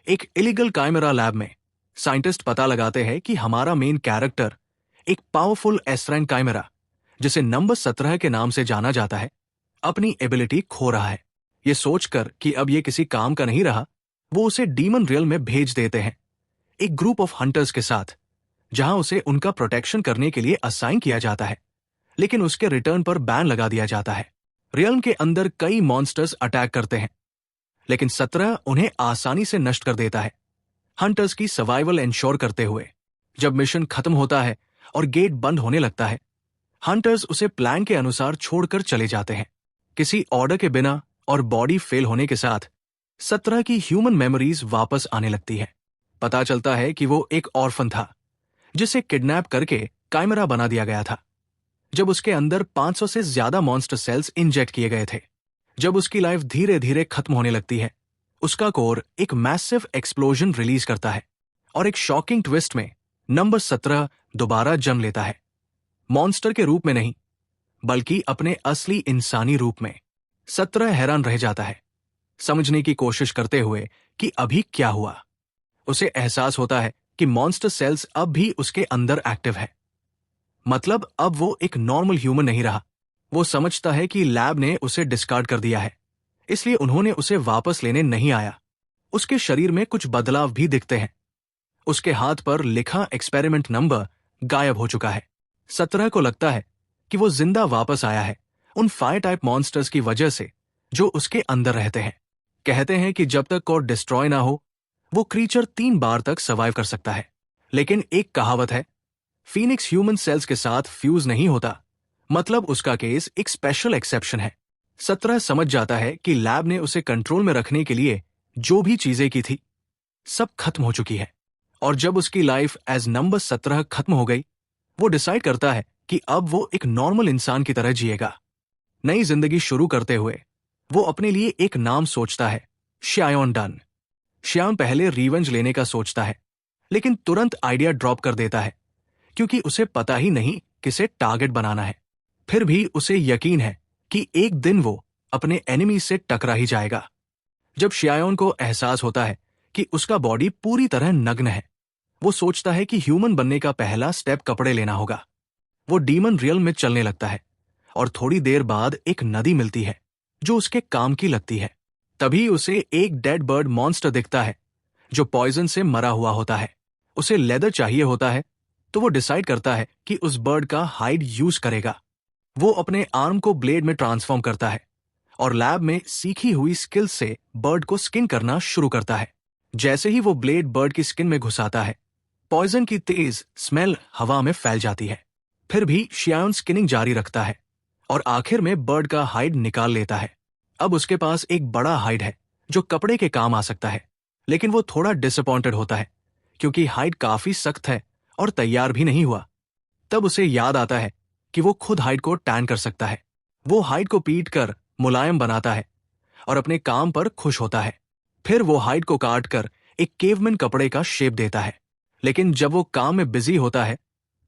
एक illegal chimera lab में scientist पता लगाते हैं कि हमारा मेन कैरेक्टर एक पावरफुल एस रैंक काइमेरा, जिसे नंबर 17 के नाम से जाना जाता है, अपनी एबिलिटी खो रहा है। ये सोचकर कि अब ये किसी काम का नहीं रहा, वो उसे डीमन रियल में भेज देते हैं एक ग्रुप ऑफ हंटर्स के साथ, जहां उसे उनका प्रोटेक्शन करने के लिए असाइन किया जाता है। लेकिन उसके रिटर्न पर बैन लगा दिया जाता है। रियल्म के अंदर कई मॉन्स्टर्स अटैक करते हैं, लेकिन 17 उन्हें आसानी से नष्ट कर देता है, हंटर्स की सर्वाइवल इंश्योर करते हुए। जब मिशन खत्म होता है और गेट बंद होने लगता है, हंटर्स उसे प्लान के अनुसार छोड़कर चले जाते हैं, किसी ऑर्डर के बिना, और बॉडी फेल होने के साथ 17 की ह्यूमन मेमोरीज वापस आने लगती है। पता चलता है कि वो एक ऑर्फन था, जिसे किडनैप करके काइमेरा बना दिया गया था, जब उसके अंदर 500 से ज्यादा मॉन्स्टर सेल्स इंजेक्ट किए गए थे। जब उसकी लाइफ धीरे धीरे खत्म होने लगती है, उसका कोर एक मैसिव एक्सप्लोजन रिलीज करता है, और एक शॉकिंग ट्विस्ट में नंबर 17 दोबारा जन्म लेता है, मॉन्स्टर के रूप में नहीं, बल्कि अपने असली इंसानी रूप में। 17 हैरान रह जाता है, समझने की कोशिश करते हुए कि अभी क्या हुआ। उसे एहसास होता है कि मॉन्स्टर सेल्स अब भी उसके अंदर एक्टिव है, मतलब अब वो एक नॉर्मल ह्यूमन नहीं रहा। वो समझता है कि लैब ने उसे डिस्कार्ड कर दिया है, इसलिए उन्होंने उसे वापस लेने नहीं आया। उसके शरीर में कुछ बदलाव भी दिखते हैं। उसके हाथ पर लिखा एक्सपेरिमेंट नंबर गायब हो चुका है। 17 को लगता है कि वो जिंदा वापस आया है उन फायर टाइप मॉन्स्टर्स की वजह से जो उसके अंदर रहते हैं। कहते हैं कि जब तक कोर डिस्ट्रॉय ना हो, वो क्रीचर 3 बार तक सर्वाइव कर सकता है। लेकिन एक कहावत है, फीनिक्स ह्यूमन सेल्स के साथ फ्यूज नहीं होता, मतलब उसका केस एक स्पेशल एक्सेप्शन है। 17 समझ जाता है कि लैब ने उसे कंट्रोल में रखने के लिए जो भी चीजें की थी, सब खत्म हो चुकी है। और जब उसकी लाइफ एज नंबर 17 खत्म हो गई, वो डिसाइड करता है कि अब वो एक नॉर्मल इंसान की तरह जिएगा। नई जिंदगी शुरू करते हुए वो अपने लिए एक नाम सोचता है, श्यायोन डन। श्याम पहले रिवेंज लेने का सोचता है, लेकिन तुरंत आइडिया ड्रॉप कर देता है, क्योंकि उसे पता ही नहीं किसे टारगेट बनाना है। फिर भी उसे यकीन है कि एक दिन वो अपने एनिमी से टकरा ही जाएगा। जब श्यायोन को एहसास होता है कि उसका बॉडी पूरी तरह नग्न है, वो सोचता है कि ह्यूमन बनने का पहला स्टेप कपड़े लेना होगा। वो डीमन रियल में चलने लगता है, और थोड़ी देर बाद एक नदी मिलती है जो उसके काम की लगती है। तभी उसे एक डेड बर्ड मॉन्स्टर दिखता है जो पॉइजन से मरा हुआ होता है। उसे लेदर चाहिए होता है, तो वो डिसाइड करता है कि उस बर्ड का हाइड यूज करेगा। वो अपने आर्म को ब्लेड में ट्रांसफॉर्म करता है और लैब में सीखी हुई स्किल से बर्ड को स्किन करना शुरू करता है। जैसे ही वो ब्लेड बर्ड की स्किन में घुसाता है, पॉइजन की तेज स्मेल हवा में फैल जाती है। फिर भी श्यायोन स्किनिंग जारी रखता है और आखिर में बर्ड का हाइड निकाल लेता है। अब उसके पास एक बड़ा हाइड है जो कपड़े के काम आ सकता है, लेकिन वो थोड़ा डिसअपॉइंटेड होता है क्योंकि हाइड काफी सख्त है और तैयार भी नहीं हुआ। तब उसे याद आता है कि वो खुद हाइड को टैन कर सकता है। वो हाइड को पीट कर मुलायम बनाता है और अपने काम पर खुश होता है। फिर वो हाइड को काट कर एक केवमैन कपड़े का शेप देता है। लेकिन जब वो काम में बिजी होता है,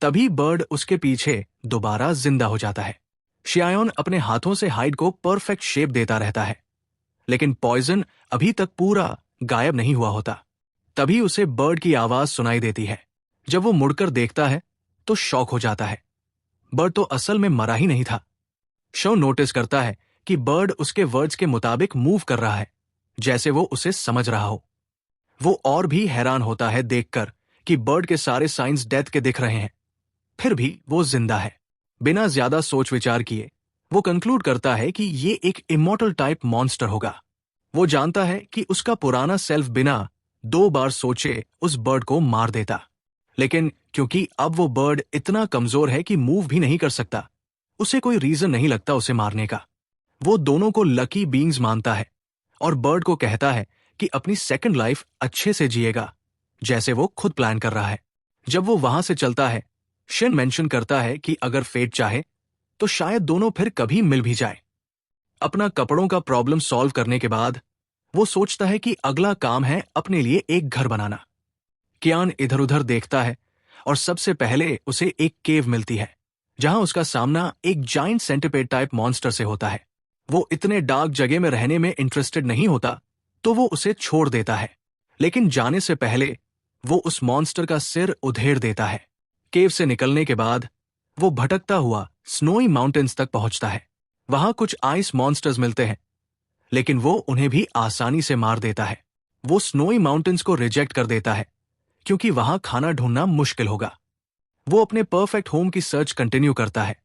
तभी बर्ड उसके पीछे दोबारा जिंदा हो जाता है। श्यायोन अपने हाथों से हाइड को परफेक्ट शेप देता रहता है, लेकिन पॉइजन अभी तक पूरा गायब नहीं हुआ होता। तभी उसे बर्ड की आवाज सुनाई देती है। जब वो मुड़कर देखता है तो शॉक हो जाता है। बर्ड तो असल में मरा ही नहीं था। शो नोटिस करता है कि बर्ड उसके वर्ड्स के मुताबिक मूव कर रहा है, जैसे वो उसे समझ रहा हो। वो और भी हैरान होता है देखकर कि बर्ड के सारे साइंस डेथ के दिख रहे हैं, फिर भी वो जिंदा है। बिना ज्यादा सोच विचार किए वो कंक्लूड करता है कि ये एक इमॉर्टल टाइप मॉन्स्टर होगा। वो जानता है कि उसका पुराना सेल्फ बिना 2 बार सोचे उस बर्ड को मार देता, लेकिन क्योंकि अब वो बर्ड इतना कमजोर है कि मूव भी नहीं कर सकता, उसे कोई रीजन नहीं लगता उसे मारने का। वो दोनों को लकी बीइंग्स मानता है और बर्ड को कहता है कि अपनी सेकंड लाइफ अच्छे से जिएगा, जैसे वो खुद प्लान कर रहा है। जब वो वहां से चलता है, शिन मेंशन करता है कि अगर फेट चाहे तो शायद दोनों फिर कभी मिल भी जाए। अपना कपड़ों का प्रॉब्लम सॉल्व करने के बाद वो सोचता है कि अगला काम है अपने लिए एक घर बनाना। कियान इधर उधर देखता है और सबसे पहले उसे एक केव मिलती है जहां उसका सामना एक जाइंट सेंटिपेड टाइप मॉन्स्टर से होता है। वो इतने डार्क जगह में रहने में इंटरेस्टेड नहीं होता, तो वो उसे छोड़ देता है। लेकिन जाने से पहले वो उस मॉन्स्टर का सिर उधेड़ देता है। केव से निकलने के बाद वो भटकता हुआ स्नोई माउंटेन्स तक पहुंचता है। वहां कुछ आइस मॉन्स्टर्स मिलते हैं, लेकिन वो उन्हें भी आसानी से मार देता है। वो स्नोई माउंटेन्स को रिजेक्ट कर देता है क्योंकि वहां खाना ढूंढना मुश्किल होगा। वो अपने परफेक्ट होम की सर्च कंटिन्यू करता है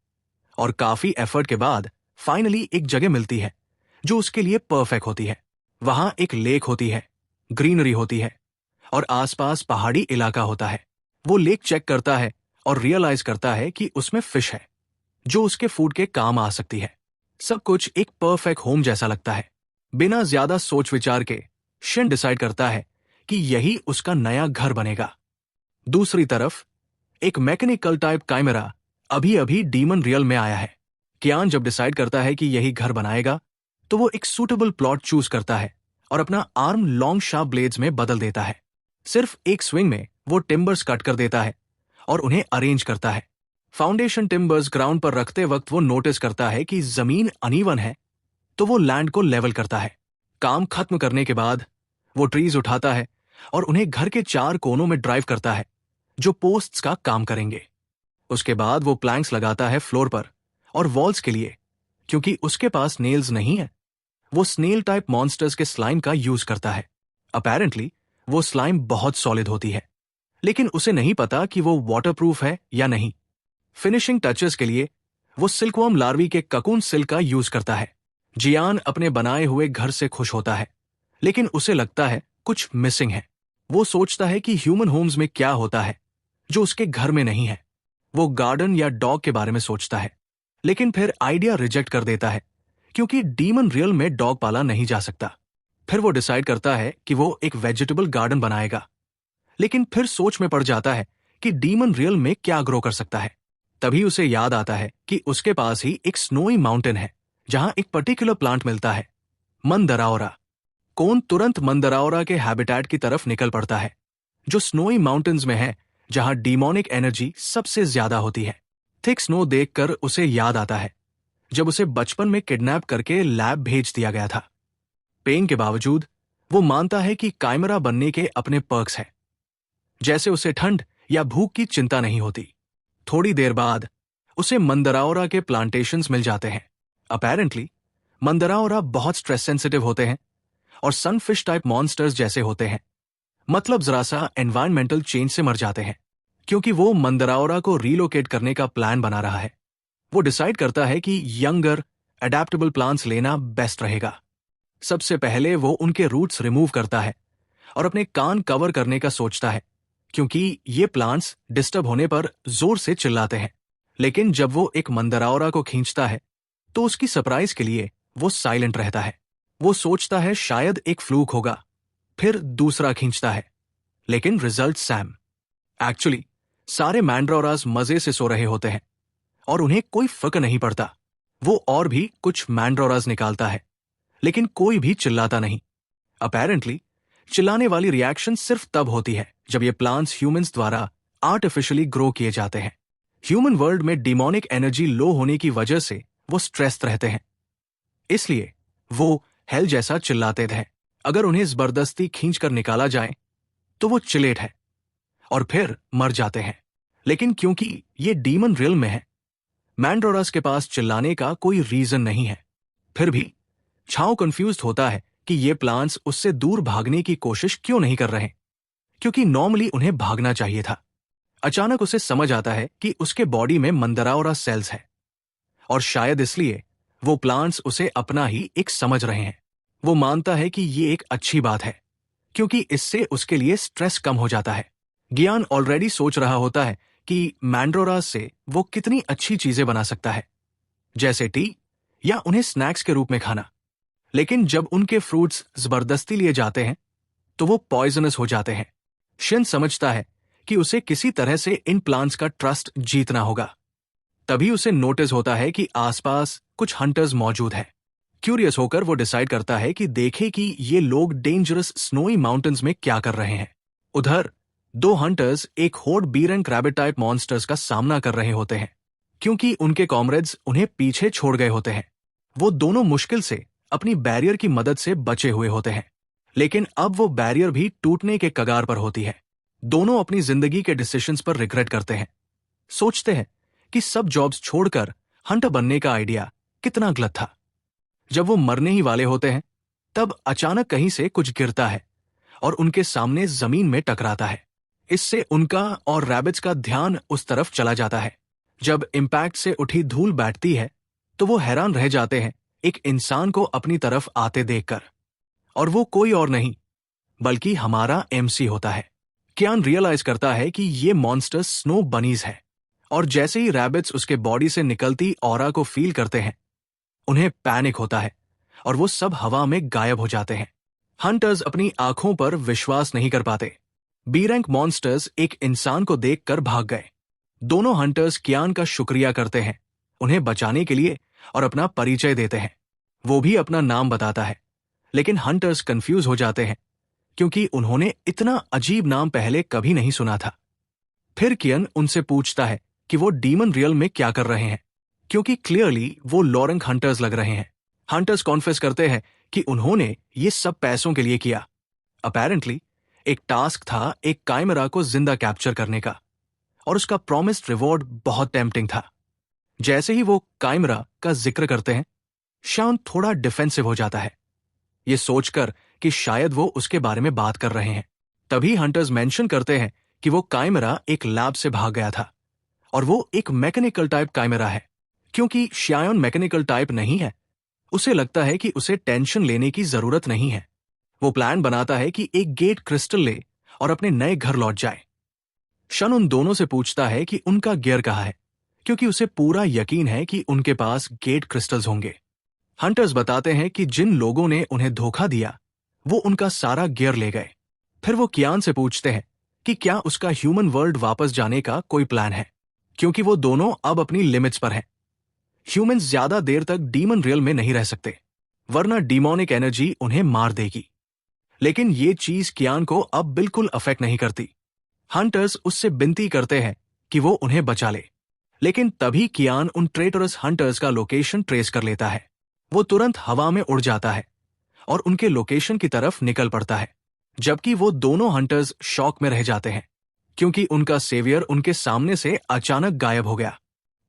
और काफी एफर्ट के बाद फाइनली एक जगह मिलती है जो उसके लिए परफेक्ट होती है। वहां एक लेक होती है, ग्रीनरी होती है और आसपास पहाड़ी इलाका होता है। वो लेक चेक करता है और रियलाइज करता है कि उसमें फिश है जो उसके फूड के काम आ सकती है। सब कुछ एक परफेक्ट होम जैसा लगता है। बिना ज्यादा सोच विचार के शिन डिसाइड करता है कि यही उसका नया घर बनेगा। दूसरी तरफ एक मैकेनिकल टाइप काइमेरा अभी अभी डीमन रियल में आया है। कियान जब डिसाइड करता है कि यही घर बनाएगा तो वो एक सूटेबल प्लॉट चूज करता है और अपना आर्म लॉन्ग शार्प ब्लेड्स में बदल देता है। सिर्फ एक स्विंग में वो टिम्बर्स कट कर देता है और उन्हें अरेंज करता है। फाउंडेशन टिम्बर्स ग्राउंड पर रखते वक्त वो नोटिस करता है कि जमीन अनइवन है, तो वो लैंड को लेवल करता है। काम खत्म करने के बाद वो ट्रीज उठाता है और उन्हें घर के 4 कोनों में ड्राइव करता है जो पोस्ट्स का काम करेंगे। उसके बाद वो प्लैंक्स लगाता है फ्लोर पर और वॉल्स के लिए। क्योंकि उसके पास नेल्स नहीं है, वो स्नेल टाइप मॉन्स्टर्स के स्लाइम का यूज करता है। अपेरेंटली वो स्लाइम बहुत सॉलिड होती है, लेकिन उसे नहीं पता कि वो वाटरप्रूफ है या नहीं। फिनिशिंग टचेस के लिए वो सिल्कवर्म लार्वी के ककून सिल्क का यूज करता है। जियान अपने बनाए हुए घर से खुश होता है, लेकिन उसे लगता है कुछ मिसिंग है। वो सोचता है कि ह्यूमन होम्स में क्या होता है जो उसके घर में नहीं है। वो गार्डन या डॉग के बारे में सोचता है, लेकिन फिर आइडिया रिजेक्ट कर देता है क्योंकि डीमन रियल में डॉग पाला नहीं जा सकता। फिर वो डिसाइड करता है कि वो एक वेजिटेबल गार्डन बनाएगा, लेकिन फिर सोच में पड़ जाता है कि डीमन रियल में क्या ग्रो कर सकता है। तभी उसे याद आता है कि उसके पास ही एक स्नोई माउंटेन है जहां एक पर्टिकुलर प्लांट मिलता है, मंदराओरा। कोन तुरंत मंदराओरा के हैबिटेट की तरफ निकल पड़ता है, जो स्नोई माउंटेन्स में है जहां डीमोनिक एनर्जी सबसे ज्यादा होती है। थिक स्नो देखकर उसे याद आता है जब उसे बचपन में किडनैप करके लैब भेज दिया गया था। पेन के बावजूद वो मानता है कि काइमरा बनने के अपने पर्क्स हैं, जैसे उसे ठंड या भूख की चिंता नहीं होती। थोड़ी देर बाद उसे मंदराओरा के प्लांटेशंस मिल जाते हैं। अपेरेंटली मंदराओरा बहुत स्ट्रेस सेंसिटिव होते हैं और सनफिश टाइप मॉन्स्टर्स जैसे होते हैं। मतलब जरा सा एनवायरमेंटल चेंज से मर जाते हैं। क्योंकि वो मंदराओरा को रीलोकेट करने का प्लान बना रहा है, वो डिसाइड करता है कि यंगर अडेप्टेबल प्लांट्स लेना बेस्ट रहेगा। सबसे पहले वो उनके रूट्स रिमूव करता है और अपने कान कवर करने का सोचता है, क्योंकि ये प्लांट्स डिस्टर्ब होने पर जोर से चिल्लाते हैं। लेकिन जब वो एक मंदराओरा को खींचता है तो उसकी सरप्राइज के लिए वो साइलेंट रहता है। वो सोचता है शायद एक फ्लूक होगा, फिर दूसरा खींचता है, लेकिन रिजल्ट सैम। एक्चुअली सारे मैंड्राओरास मजे से सो रहे होते हैं और उन्हें कोई फर्क नहीं पड़ता। वो और भी कुछ मैंड्राओरास निकालता है, लेकिन कोई भी चिल्लाता नहीं। अपेरेंटली चिल्लाने वाली रिएक्शन सिर्फ तब होती है जब ये प्लांट्स ह्यूमंस द्वारा आर्टिफिशियली ग्रो किए जाते हैं। ह्यूमन वर्ल्ड में डिमोनिक एनर्जी लो होने की वजह से वो स्ट्रेस्ड रहते हैं, इसलिए वो हेल जैसा चिल्लाते थे। अगर उन्हें जबरदस्ती खींचकर निकाला जाए तो वो चिलेट है और फिर मर जाते हैं। लेकिन क्योंकि ये डीमन रियल में है, मैंड्राओरास के पास चिल्लाने का कोई रीजन नहीं है। फिर भी छाओ कंफ्यूज्ड होता है कि ये प्लांट्स उससे दूर भागने की कोशिश क्यों नहीं कर रहे, क्योंकि नॉर्मली उन्हें भागना चाहिए था। अचानक उसे समझ आता है कि उसके बॉडी में मंदराओरा सेल्स है और शायद इसलिए वो प्लांट्स उसे अपना ही एक समझ रहे हैं। वो मानता है कि ये एक अच्छी बात है, क्योंकि इससे उसके लिए स्ट्रेस कम हो जाता है। ज्ञान ऑलरेडी सोच रहा होता है कि मैंड्राओरास से वो कितनी अच्छी चीजें बना सकता है, जैसे टी या उन्हें स्नैक्स के रूप में खाना। लेकिन जब उनके फ्रूट्स जबरदस्ती लिए जाते हैं तो वो पॉइजनस हो जाते हैं। शिन समझता है कि उसे किसी तरह से इन प्लांट्स का ट्रस्ट जीतना होगा। तभी उसे नोटिस होता है कि आसपास कुछ हंटर्स मौजूद हैं। क्यूरियस होकर वो डिसाइड करता है कि देखे कि ये लोग डेंजरस स्नोई माउंटेन्स में क्या कर रहे हैं। उधर 2 हंटर्स एक होड बीरंग रैबिट टाइप मॉन्स्टर्स का सामना कर रहे होते हैं, क्योंकि उनके कॉमरेड्स उन्हें पीछे छोड़ गए होते हैं। वो दोनों मुश्किल से अपनी बैरियर की मदद से बचे हुए होते हैं, लेकिन अब वो बैरियर भी टूटने के कगार पर होती है। दोनों अपनी जिंदगी के डिसीजंस पर रिग्रेट करते हैं। सोचते हैं कि सब जॉब्स छोड़कर हंटर बनने का आइडिया कितना गलत था। जब वो मरने ही वाले होते हैं, तब अचानक कहीं से कुछ गिरता है और उनके सामने जमीन में टकराता है। इससे उनका और रैबिट्स का ध्यान उस तरफ चला जाता है। जब इम्पैक्ट से उठी धूल बैठती है, तो वो हैरान रह जाते हैं एक इंसान को अपनी तरफ आते देखकर। और वो कोई और नहीं बल्कि हमारा एमसी होता है। कियान रियलाइज करता है कि ये मॉन्स्टर स्नो बनीज है, और जैसे ही रैबिट्स उसके बॉडी से निकलती ऑरा को फील करते हैं, उन्हें पैनिक होता है और वो सब हवा में गायब हो जाते हैं। हंटर्स अपनी आंखों पर विश्वास नहीं कर पाते। बी रैंक मॉन्स्टर्स एक इंसान को देखकर भाग गए। दोनों हंटर्स कियान का शुक्रिया करते हैं, उन्हें बचाने के लिए, और अपना परिचय देते हैं। वो भी अपना नाम बताता है, लेकिन हंटर्स कंफ्यूज हो जाते हैं क्योंकि उन्होंने इतना अजीब नाम पहले कभी नहीं सुना था। फिर कियान उनसे पूछता है कि वो डीमन रियल में क्या कर रहे हैं, क्योंकि क्लियरली वो लॉरेंक हंटर्स लग रहे हैं। हंटर्स कॉन्फेस करते हैं कि उन्होंने ये सब पैसों के लिए किया। अपेरेंटली एक टास्क था एक काइमरा को जिंदा कैप्चर करने का, और उसका प्रॉमिस्ड रिवॉर्ड बहुत टेम्पटिंग था। जैसे ही वो काइमरा का जिक्र करते हैं, शान थोड़ा डिफेंसिव हो जाता है, ये सोचकर कि शायद वो उसके बारे में बात कर रहे हैं। तभी हंटर्स मेंशन करते हैं कि वो काइमरा एक लैब से भाग गया था, और वो एक मैकेनिकल टाइप काइमरा है। क्योंकि शायन मैकेनिकल टाइप नहीं है, उसे लगता है कि उसे टेंशन लेने की जरूरत नहीं है। वो प्लान बनाता है कि एक गेट क्रिस्टल ले और अपने नए घर लौट जाए। शन उन दोनों से पूछता है कि उनका गियर कहाँ है, क्योंकि उसे पूरा यकीन है कि उनके पास गेट क्रिस्टल्स होंगे। हंटर्स बताते हैं कि जिन लोगों ने उन्हें धोखा दिया, वो उनका सारा गियर ले गए। फिर वो कियान से पूछते हैं कि क्या उसका ह्यूमन वर्ल्ड वापस जाने का कोई प्लान है, क्योंकि वो दोनों अब अपनी लिमिट्स पर हैं। ह्यूमंस ज्यादा देर तक डीमन रियल में नहीं रह सकते, वरना डीमोनिक एनर्जी उन्हें मार देगी। लेकिन ये चीज कियान को अब बिल्कुल अफेक्ट नहीं करती। हंटर्स उससे विनती करते हैं कि वो उन्हें बचा ले, लेकिन तभी कियान उन ट्रेटरस हंटर्स का लोकेशन ट्रेस कर लेता है। वो तुरंत हवा में उड़ जाता है और उनके लोकेशन की तरफ निकल पड़ता है, जबकि वो दोनों हंटर्स शॉक में रह जाते हैं, क्योंकि उनका सेवियर उनके सामने से अचानक गायब हो गया।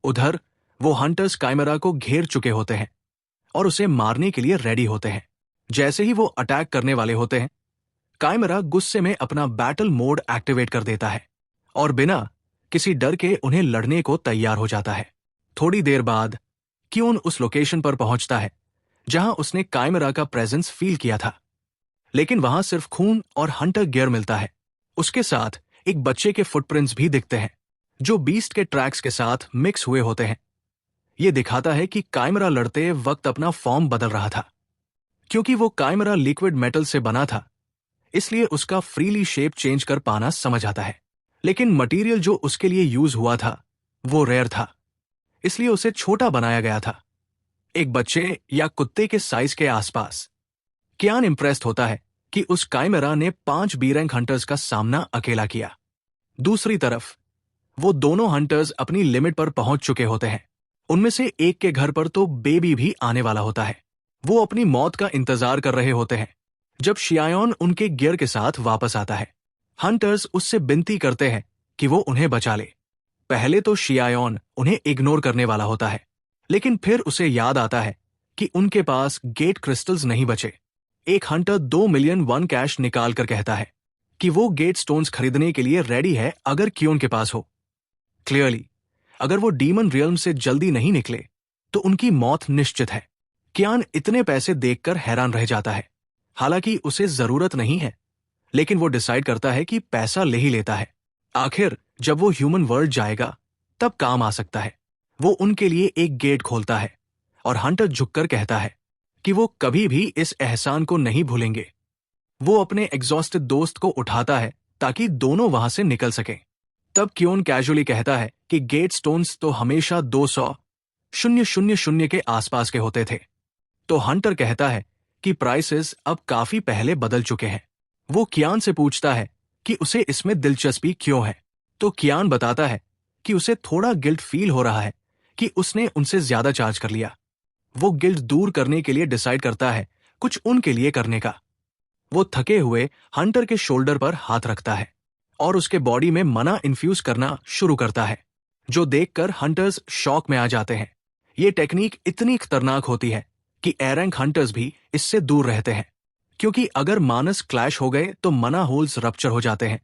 उधर वो हंटर्स काइमरा को घेर चुके होते हैं और उसे मारने के लिए रेडी होते हैं। जैसे ही वो अटैक करने वाले होते हैं, काइमरा गुस्से में अपना बैटल मोड एक्टिवेट कर देता है और बिना किसी डर के उन्हें लड़ने को तैयार हो जाता है। थोड़ी देर बाद कियोन उस लोकेशन पर पहुंचता है जहां उसने काइमरा का प्रेजेंस फील किया था, लेकिन वहां सिर्फ खून और हंटर गियर मिलता है। उसके साथ एक बच्चे के फुटप्रिंट्स भी दिखते हैं, जो बीस्ट के ट्रैक्स के साथ मिक्स हुए होते हैं। यह दिखाता है कि काइमरा लड़ते वक्त अपना फॉर्म बदल रहा था। क्योंकि वो काइमरा लिक्विड मेटल से बना था, इसलिए उसका फ्रीली शेप चेंज कर पाना समझ आता है। लेकिन मटेरियल जो उसके लिए यूज हुआ था वो रेयर था, इसलिए उसे छोटा बनाया गया था, एक बच्चे या कुत्ते के साइज के आसपास। कियान इंप्रेस्ड होता है कि उस काइमरा ने 5 बी रैंक हंटर्स का सामना अकेला किया। दूसरी तरफ वो दोनों हंटर्स अपनी लिमिट पर पहुंच चुके होते हैं। उनमें से एक के घर पर तो बेबी भी आने वाला होता है। वो अपनी मौत का इंतजार कर रहे होते हैं जब शियायोन उनके गियर के साथ वापस आता है। हंटर्स उससे विनती करते हैं कि वो उन्हें बचा ले। पहले तो शियायोन उन्हें इग्नोर करने वाला होता है, लेकिन फिर उसे याद आता है कि उनके पास गेट क्रिस्टल्स नहीं बचे। एक हंटर 2 मिलियन वन कैश निकाल कर कहता है कि वो गेट स्टोन्स खरीदने के लिए रेडी है अगर कियोन के पास हो। क्लियरली अगर वो डीमन रियल्म से जल्दी नहीं निकले तो उनकी मौत निश्चित है। कियान इतने पैसे देखकर हैरान रह जाता है। हालांकि उसे जरूरत नहीं है, लेकिन वो डिसाइड करता है कि पैसा ले ही लेता है। आखिर जब वो ह्यूमन वर्ल्ड जाएगा तब काम आ सकता है। वो उनके लिए एक गेट खोलता है और हंटर झुककर कहता है कि वो कभी भी इस एहसान को नहीं भूलेंगे। वो अपने एग्जॉस्टेड दोस्त को उठाता है ताकि दोनों वहां से निकल सकें। तब कियोन कैजुअली कहता है कि गेट स्टोन्स तो हमेशा 200,000 के आसपास के होते थे। तो हंटर कहता है कि प्राइसेस अब काफी पहले बदल चुके हैं। वो कियान से पूछता है कि उसे इसमें दिलचस्पी क्यों है, तो कियान बताता है कि उसे थोड़ा गिल्ट फील हो रहा है कि उसने उनसे ज्यादा चार्ज कर लिया। वो गिल्ट दूर करने के लिए डिसाइड करता है कुछ उनके लिए करने का। वो थके हुए हंटर के शोल्डर पर हाथ रखता है और उसके बॉडी में मना इन्फ्यूज करना शुरू करता है, जो देखकर हंटर्स शॉक में आ जाते हैं। ये टेक्निक इतनी खतरनाक होती है कि ए रैंक हंटर्स भी इससे दूर रहते हैं, क्योंकि अगर मानस क्लैश हो गए तो मना होल्स रप्चर हो जाते हैं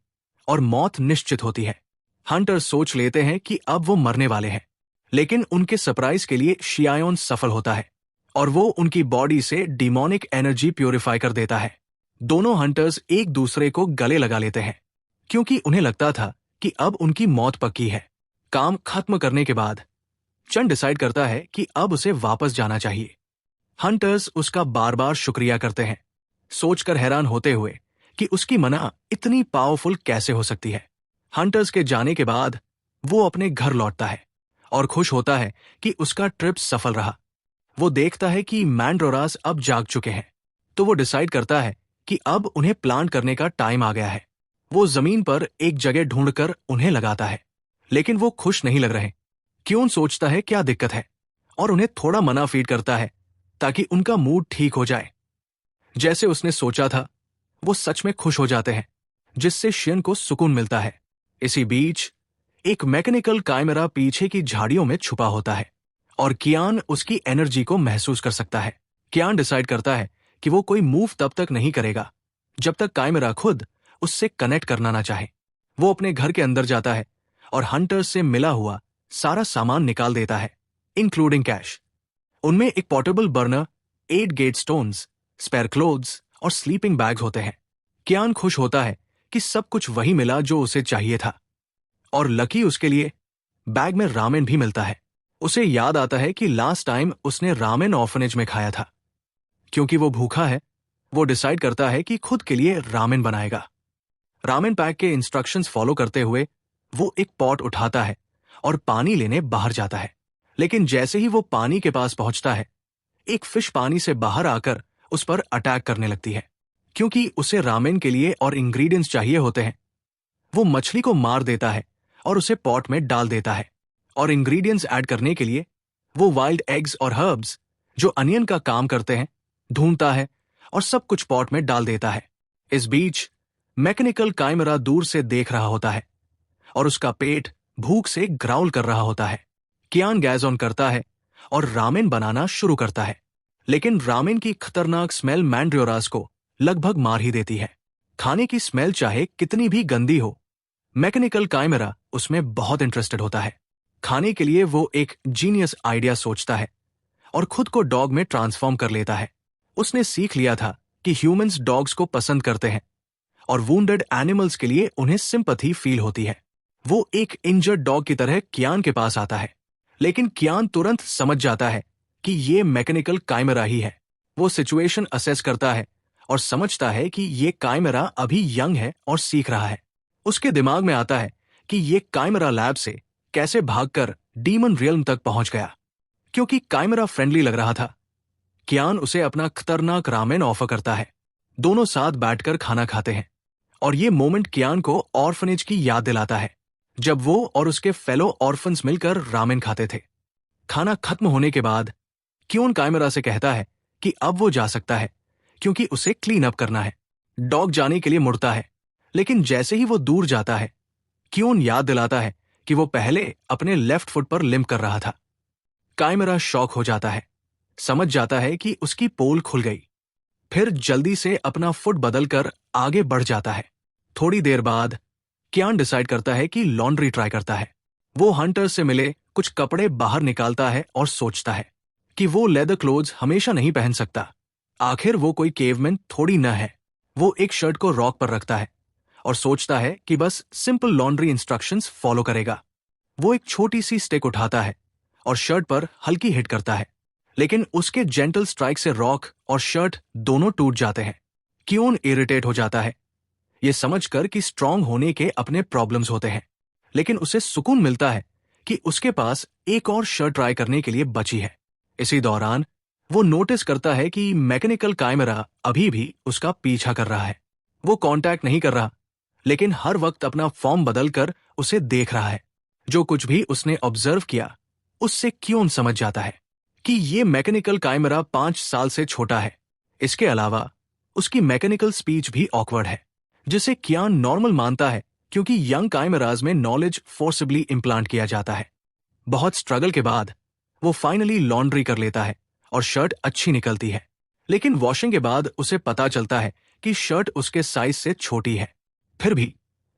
और मौत निश्चित होती है। हंटर्स सोच लेते हैं कि अब वो मरने वाले हैं, लेकिन उनके सरप्राइज के लिए शियायोन सफल होता है और वो उनकी बॉडी से डिमोनिक एनर्जी प्यूरिफाई कर देता है। दोनों हंटर्स एक दूसरे को गले लगा लेते हैं, क्योंकि उन्हें लगता था कि अब उनकी मौत पक्की है। काम खत्म करने के बाद चन डिसाइड करता है कि अब उसे वापस जाना चाहिए। हंटर्स उसका बार बार शुक्रिया करते हैं, सोचकर हैरान होते हुए कि उसकी मना इतनी पावरफुल कैसे हो सकती है। हंटर्स के जाने के बाद वो अपने घर लौटता है और खुश होता है कि उसका ट्रिप सफल रहा। वो देखता है कि मैंड्रोरास अब जाग चुके हैं, तो वो डिसाइड करता है कि अब उन्हें प्लान करने का टाइम आ गया है। वो जमीन पर एक जगह ढूंढकर उन्हें लगाता है, लेकिन वो खुश नहीं लग रहे। क्यों सोचता है क्या दिक्कत है और उन्हें थोड़ा मना फीड करता है ताकि उनका मूड ठीक हो जाए। जैसे उसने सोचा था, वो सच में खुश हो जाते हैं, जिससे शियन को सुकून मिलता है। इसी बीच एक मैकेनिकल काइमेरा पीछे की झाड़ियों में छुपा होता है और कियान उसकी एनर्जी को महसूस कर सकता है। कियान डिसाइड करता है कि वो कोई मूव तब तक नहीं करेगा जब तक काइमेरा खुद उससे कनेक्ट करना ना चाहे। वो अपने घर के अंदर जाता है और हंटर्स से मिला हुआ सारा सामान निकाल देता है, इंक्लूडिंग कैश। उनमें एक पोर्टेबल बर्नर, 8 गेट स्टोन्स, स्पेयर क्लोथ्स और स्लीपिंग बैग्स होते हैं। कियान खुश होता है कि सब कुछ वही मिला जो उसे चाहिए था, और लकी उसके लिए बैग में रामेन भी मिलता है। उसे याद आता है कि लास्ट टाइम उसने रामेन ऑर्फनेज में खाया था। क्योंकि वो भूखा है, वो डिसाइड करता है कि खुद के लिए रामेन बनाएगा। रामेन पैक के इंस्ट्रक्शंस फॉलो करते हुए वो एक पॉट उठाता है और पानी लेने बाहर जाता है। लेकिन जैसे ही वो पानी के पास पहुंचता है, एक फिश पानी से बाहर आकर उस पर अटैक करने लगती है। क्योंकि उसे रामेन के लिए और इंग्रेडिएंट्स चाहिए होते हैं, वो मछली को मार देता है और उसे पॉट में डाल देता है, और इंग्रेडिएंट्स ऐड करने के लिए वो वाइल्ड एग्स और हर्ब्स जो अनियन का काम करते हैं ढूंढता है और सब कुछ पॉट में डाल देता है। इस बीच मैकेनिकल काइमेरा दूर से देख रहा होता है और उसका पेट भूख से ग्राउल कर रहा होता है। कियान गैस ऑन करता है और रामेन बनाना शुरू करता है, लेकिन रामेन की खतरनाक स्मेल मैंड्रोरास को लगभग मार ही देती है। खाने की स्मेल चाहे कितनी भी गंदी हो, मैकेनिकल काइमेरा उसमें बहुत इंटरेस्टेड होता है। खाने के लिए वो एक जीनियस आइडिया सोचता है और खुद को डॉग में ट्रांसफॉर्म कर लेता है। उसने सीख लिया था कि ह्यूमंस डॉग्स को पसंद करते हैं और वुंडेड एनिमल्स के लिए उन्हें सिंपैथी फील होती है। वो एक इंजर्ड डॉग की तरह कियान के पास आता है, लेकिन कियान तुरंत समझ जाता है कि ये मैकेनिकल काइमेरा ही है। वो सिचुएशन असेस करता है और समझता है कि ये काइमेरा अभी यंग है और सीख रहा है। उसके दिमाग में आता है कि ये काइमेरा लैब से कैसे भागकर डीमन रियल्म तक पहुंच गया। क्योंकि काइमेरा फ्रेंडली लग रहा था, कियान उसे अपना खतरनाक रामेन ऑफर करता है। दोनों साथ बैठकर खाना खाते हैं और ये मोमेंट कियान को ऑर्फनेज की याद दिलाता है, जब वो और उसके फेलो ऑर्फन्स मिलकर रामेन खाते थे। खाना खत्म होने के बाद क्योन काइमेरा से कहता है कि अब वो जा सकता है, क्योंकि उसे क्लीन अप करना है। डॉग जाने के लिए मुड़ता है, लेकिन जैसे ही वो दूर जाता है, क्योन याद दिलाता है कि वो पहले अपने लेफ्ट फुट पर लिम्प कर रहा था। काइमेरा शॉक हो जाता है, समझ जाता है कि उसकी पोल खुल गई। फिर जल्दी से अपना फुट बदलकर आगे बढ़ जाता है। थोड़ी देर बाद कियान डिसाइड करता है कि लॉन्ड्री ट्राई करता है। वो हंटर से मिले कुछ कपड़े बाहर निकालता है और सोचता है कि वो लेदर क्लोथ्स हमेशा नहीं पहन सकता। आखिर वो कोई केवमैन थोड़ी न है। वो एक शर्ट को रॉक पर रखता है और सोचता है कि बस सिंपल लॉन्ड्री इंस्ट्रक्शंस फॉलो करेगा। वो एक छोटी सी स्टिक उठाता है और शर्ट पर हल्की हिट करता है, लेकिन उसके जेंटल स्ट्राइक से रॉक और शर्ट दोनों टूट जाते हैं। क्योन इरिटेट हो जाता है, ये समझकर कि स्ट्रांग होने के अपने प्रॉब्लम्स होते हैं, लेकिन उसे सुकून मिलता है कि उसके पास एक और शर्ट ट्राई करने के लिए बची है। इसी दौरान वो नोटिस करता है कि मैकेनिकल काइमेरा अभी भी उसका पीछा कर रहा है। वो कांटेक्ट नहीं कर रहा, लेकिन हर वक्त अपना फॉर्म बदलकर उसे देख रहा है। जो कुछ भी उसने ऑब्जर्व किया, उससे क्यों समझ जाता है कि ये मैकेनिकल काइमेरा 5 साल से छोटा है। इसके अलावा उसकी मैकेनिकल स्पीच भी ऑकवर्ड है, जिसे कियान नॉर्मल मानता है क्योंकि यंग काइमेराज में नॉलेज फोर्सिबली इम्प्लांट किया जाता है। बहुत स्ट्रगल के बाद वो फाइनली लॉन्ड्री कर लेता है और शर्ट अच्छी निकलती है, लेकिन वॉशिंग के बाद उसे पता चलता है कि शर्ट उसके साइज से छोटी है। फिर भी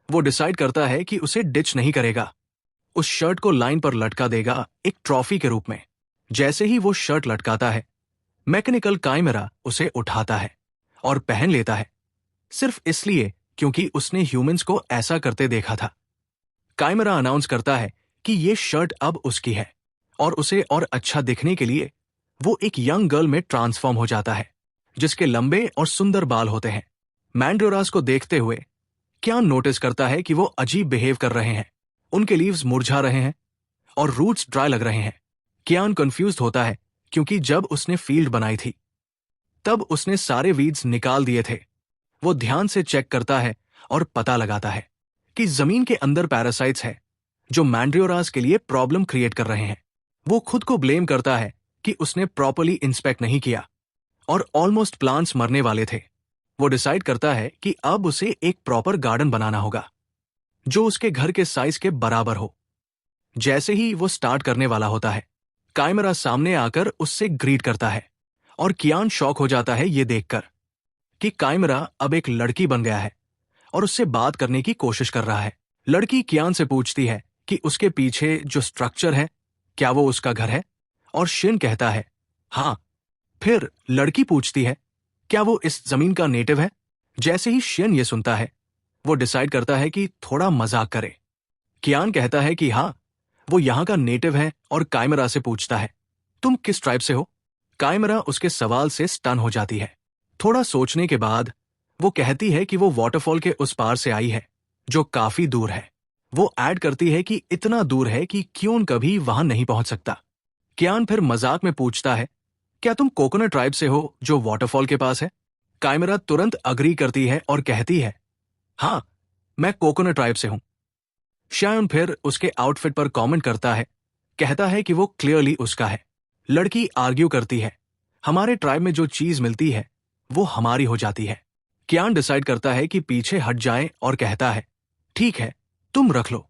वो डिसाइड करता है कि उसे डिच नहीं करेगा, उस शर्ट को लाइन पर लटका देगा एक ट्रॉफी के रूप में। जैसे ही वो शर्ट लटकाता है, मैकेनिकल काइमेरा उसे उठाता है और पहन लेता है, सिर्फ इसलिए क्योंकि उसने ह्यूमंस को ऐसा करते देखा था। काइमेरा अनाउंस करता है कि ये शर्ट अब उसकी है और उसे और अच्छा दिखने के लिए वो एक यंग गर्ल में ट्रांसफॉर्म हो जाता है, जिसके लंबे और सुंदर बाल होते हैं। मैंड्रियोरास को देखते हुए कियान नोटिस करता है कि वो अजीब बिहेव कर रहे हैं, उनके लीव्स मुरझा रहे हैं और रूट्स ड्राई लग रहे हैं। कियान कंफ्यूज्ड होता है क्योंकि जब उसने फील्ड बनाई थी तब उसने सारे वीड्स निकाल दिए थे। वो ध्यान से चेक करता है और पता लगाता है कि जमीन के अंदर पैरासाइट्स है जो मैंड्रियोरास के लिए प्रॉब्लम क्रिएट कर रहे हैं। वो खुद को ब्लेम करता है कि उसने प्रॉपर्ली इंस्पेक्ट नहीं किया और ऑलमोस्ट प्लांट्स मरने वाले थे। वो डिसाइड करता है कि अब उसे एक प्रॉपर गार्डन बनाना होगा जो उसके घर के साइज के बराबर हो। जैसे ही वो स्टार्ट करने वाला होता है, काइमेरा सामने आकर उससे ग्रीट करता है और कियान शॉक हो जाता है ये देखकर कि काइमेरा अब एक लड़की बन गया है और उससे बात करने की कोशिश कर रहा है। लड़की कियान से पूछती है कि उसके पीछे जो स्ट्रक्चर है क्या वो उसका घर है, और शिन कहता है हाँ। फिर लड़की पूछती है क्या वो इस जमीन का नेटिव है। जैसे ही शिन ये सुनता है, वो डिसाइड करता है कि थोड़ा मजाक करे। कियान कहता है कि हाँ, वो यहाँ का नेटिव है और काइमेरा से पूछता है तुम किस ट्राइब से हो। काइमेरा उसके सवाल से स्टन हो जाती है। थोड़ा सोचने के बाद वो कहती है कि वो वाटरफॉल के उस पार से आई है जो काफी दूर है। वो ऐड करती है कि इतना दूर है कि क्यों कभी वहां नहीं पहुंच सकता। कियान फिर मजाक में पूछता है क्या तुम कोकोनट ट्राइब से हो जो वाटरफॉल के पास है। काइमेरा तुरंत अग्री करती है और कहती है हाँ, मैं कोकोनट ट्राइब से हूं। शायन फिर उसके आउटफिट पर कमेंट करता है, कहता है कि वो क्लियरली उसका है। लड़की आर्ग्यू करती है हमारे ट्राइब में जो चीज मिलती है वो हमारी हो जाती है। कियान डिसाइड करता है कि पीछे हट जाए और कहता है ठीक है, तुम रख लो।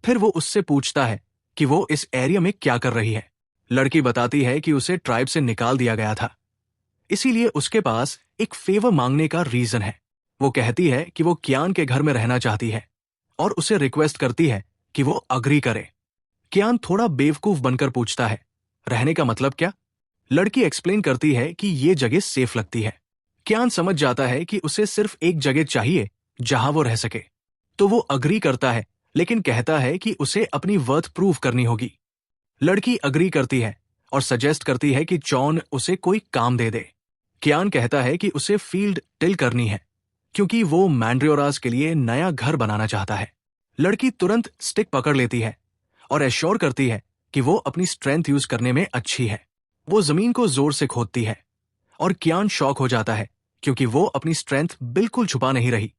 फिर वो उससे पूछता है कि वो इस एरिया में क्या कर रही है। लड़की बताती है कि उसे ट्राइब से निकाल दिया गया था, इसीलिए उसके पास एक फेवर मांगने का रीजन है। वो कहती है कि वो कियान के घर में रहना चाहती है और उसे रिक्वेस्ट करती है कि वो अग्री करे। कियान थोड़ा बेवकूफ बनकर पूछता है रहने का मतलब क्या। लड़की एक्सप्लेन करती है कि ये जगह सेफ लगती है। कियान समझ जाता है कि उसे सिर्फ एक जगह चाहिए जहां वो रह सके, तो वो अग्री करता है, लेकिन कहता है कि उसे अपनी वर्थ प्रूव करनी होगी। लड़की अग्री करती है और सजेस्ट करती है कि जॉन उसे कोई काम दे दे। कियान कहता है कि उसे फील्ड टिल करनी है क्योंकि वो मैंड्रियोरास के लिए नया घर बनाना चाहता है। लड़की तुरंत स्टिक पकड़ लेती है और एश्योर करती है कि वो अपनी स्ट्रेंथ यूज करने में अच्छी है। वो जमीन को जोर से खोदती है और कियान शॉक हो जाता है क्योंकि वो अपनी स्ट्रेंथ बिल्कुल छुपा नहीं रही।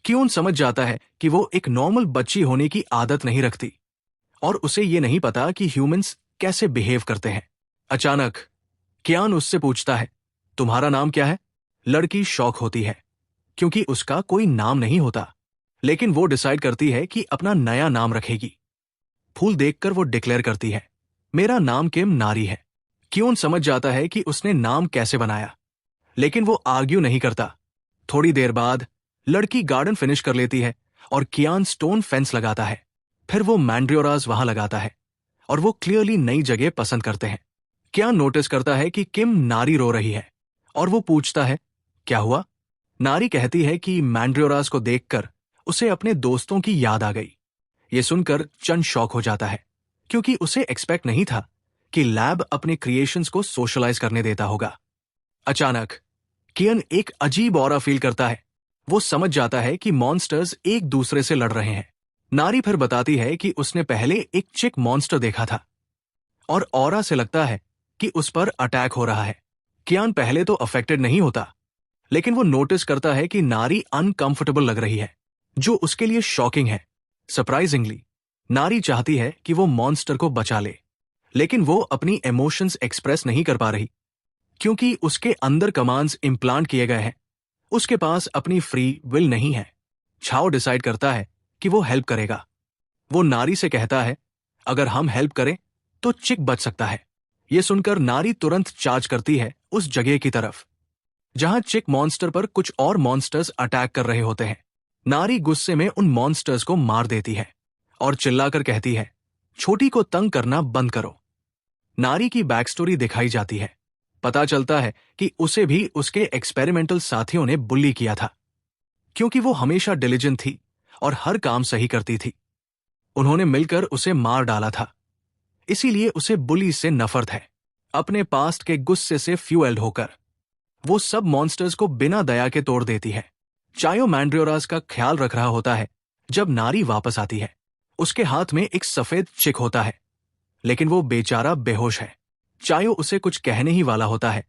कियान समझ जाता है कि वो एक नॉर्मल बच्ची होने की आदत नहीं रखती और उसे ये नहीं पता कि ह्यूमंस कैसे बिहेव करते हैं। अचानक कियान उससे पूछता है तुम्हारा नाम क्या है। लड़की शॉक होती है क्योंकि उसका कोई नाम नहीं होता, लेकिन वो डिसाइड करती है कि अपना नया नाम रखेगी। फूल देखकर वो डिक्लेयर करती है मेरा नाम किम नारी है। कियान समझ जाता है कि उसने नाम कैसे बनाया, लेकिन वो आर्ग्यू नहीं करता। थोड़ी देर बाद लड़की गार्डन फिनिश कर लेती है और कियान स्टोन फेंस लगाता है। फिर वो मैंड्रियोरास वहां लगाता है और वो क्लियरली नई जगह पसंद करते हैं। कियान नोटिस करता है कि किम नारी रो रही है और वो पूछता है क्या हुआ। नारी कहती है कि मैंड्रियोरास को देखकर उसे अपने दोस्तों की याद आ गई। ये सुनकर चन शॉक हो जाता है क्योंकि उसे एक्सपेक्ट नहीं था कि लैब अपने क्रिएशंस को सोशलाइज करने देता होगा। अचानक कियान एक अजीब ऑरा फील करता है। वो समझ जाता है कि मॉन्स्टर्स एक दूसरे से लड़ रहे हैं। नारी फिर बताती है कि उसने पहले एक चिक मॉन्स्टर देखा था और ऑरा से लगता है कि उस पर अटैक हो रहा है। कियान पहले तो अफेक्टेड नहीं होता, लेकिन वो नोटिस करता है कि नारी अनकंफर्टेबल लग रही है, जो उसके लिए शॉकिंग है। सरप्राइजिंगली नारी चाहती है कि वो मॉन्स्टर को बचा ले, लेकिन वो अपनी इमोशंस एक्सप्रेस नहीं कर पा रही क्योंकि उसके अंदर कमांड्स इम्प्लांट किए गए हैं उसके पास अपनी फ्री विल नहीं है। छाओ डिसाइड करता है कि वो हेल्प करेगा। वो नारी से कहता है, अगर हम हेल्प करें तो चिक बच सकता है। ये सुनकर नारी तुरंत चार्ज करती है उस जगह की तरफ जहां चिक मॉन्स्टर पर कुछ और मॉन्स्टर्स अटैक कर रहे होते हैं। नारी गुस्से में उन मॉन्स्टर्स को मार देती है और चिल्लाकर कहती है, छोटी को तंग करना बंद करो। नारी की बैक स्टोरी दिखाई जाती है। पता चलता है कि उसे भी उसके एक्सपेरिमेंटल साथियों ने बुली किया था, क्योंकि वो हमेशा डिलिजेंट थी और हर काम सही करती थी। उन्होंने मिलकर उसे मार डाला था, इसीलिए उसे बुली से नफरत है। अपने पास्ट के गुस्से से फ्यूएल्ड होकर वो सब मॉन्स्टर्स को बिना दया के तोड़ देती है। चायो मैंड्रियोरास का ख्याल रख रहा होता है जब नारी वापस आती है। उसके हाथ में एक सफेद चिक होता है, लेकिन वो बेचारा बेहोश है। चायो उसे कुछ कहने ही वाला होता है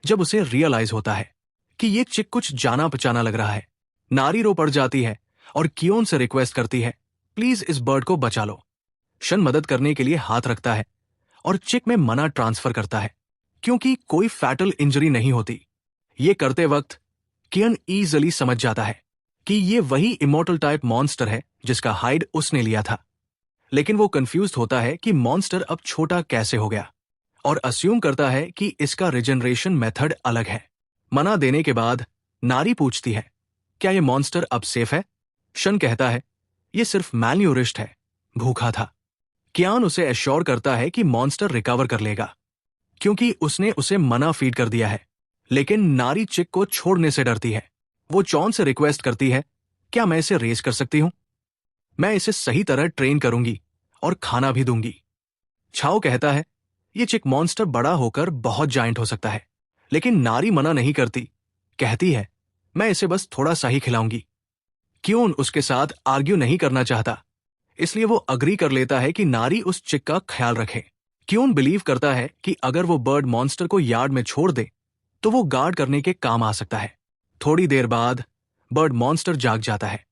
जब उसे रियलाइज होता है कि ये चिक कुछ जाना पहचाना लग रहा है। नारी रो पड़ जाती है और कियोन से रिक्वेस्ट करती है, प्लीज इस बर्ड को बचा लो। शन मदद करने के लिए हाथ रखता है और चिक में मना ट्रांसफर करता है, क्योंकि कोई फैटल इंजरी नहीं होती। ये करते वक्त कियन ईजली समझ जाता है कि ये वही इमोर्टल टाइप मॉन्स्टर है जिसका हाइड उसने लिया था, लेकिन वो कंफ्यूज्ड होता है कि मॉन्स्टर अब छोटा कैसे हो गया और अस्यूम करता है कि इसका रिजनरेशन मेथड अलग है। मना देने के बाद नारी पूछती है, क्या ये मॉन्स्टर अब सेफ है? शन कहता है, ये सिर्फ मैलन्यूरिश्ड है, भूखा था। कियान उसे एश्योर करता है कि मॉन्स्टर रिकवर कर लेगा, क्योंकि उसने उसे मना फीड कर दिया है। लेकिन नारी चिक को छोड़ने से डरती है। वो चॉन से रिक्वेस्ट करती है, क्या मैं इसे रेस कर सकती हूं? मैं इसे सही तरह ट्रेन करूंगी और खाना भी दूंगी। छाओ कहता है, ये चिक मॉन्स्टर बड़ा होकर बहुत जायंट हो सकता है, लेकिन नारी मना नहीं करती। कहती है, मैं इसे बस थोड़ा सा ही खिलाऊंगी। क्यों उसके साथ आर्ग्यू नहीं करना चाहता, इसलिए वो अग्री कर लेता है कि नारी उस चिक का ख्याल रखे। क्यों बिलीव करता है कि अगर वो बर्ड मॉन्स्टर को यार्ड में छोड़ दे तो वो गार्ड करने के काम आ सकता है। थोड़ी देर बाद बर्ड मॉन्स्टर जाग जाता है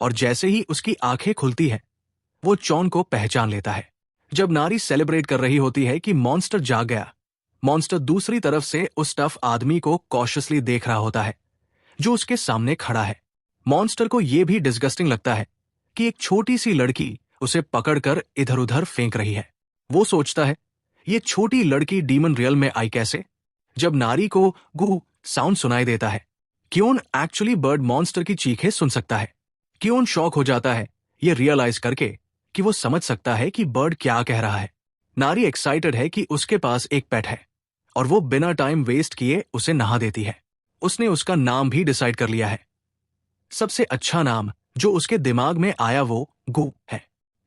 और जैसे ही उसकी आंखें खुलती है वो चॉन को पहचान लेता है। जब नारी सेलिब्रेट कर रही होती है कि मॉन्स्टर जाग गया, मॉन्स्टर दूसरी तरफ से उस टफ आदमी को कॉशियसली देख रहा होता है जो उसके सामने खड़ा है। मॉन्स्टर को यह भी डिस्गस्टिंग लगता है कि एक छोटी सी लड़की उसे पकड़कर इधर उधर फेंक रही है। वो सोचता है, ये छोटी लड़की डीमन रियल में आई कैसे? जब नारी को गू साउंड सुनाई देता है, क्योन एक्चुअली बर्ड मॉन्स्टर की चीखें सुन सकता है। क्योन शॉक हो जाता है ये रियलाइज करके कि वो समझ सकता है कि बर्ड क्या कह रहा है। नारी एक्साइटेड है कि उसके पास एक पेट है और वो बिना टाइम वेस्ट किए उसे नहा देती है। उसने उसका नाम भी डिसाइड कर लिया है। सबसे अच्छा नाम जो उसके दिमाग में आया वो गू है,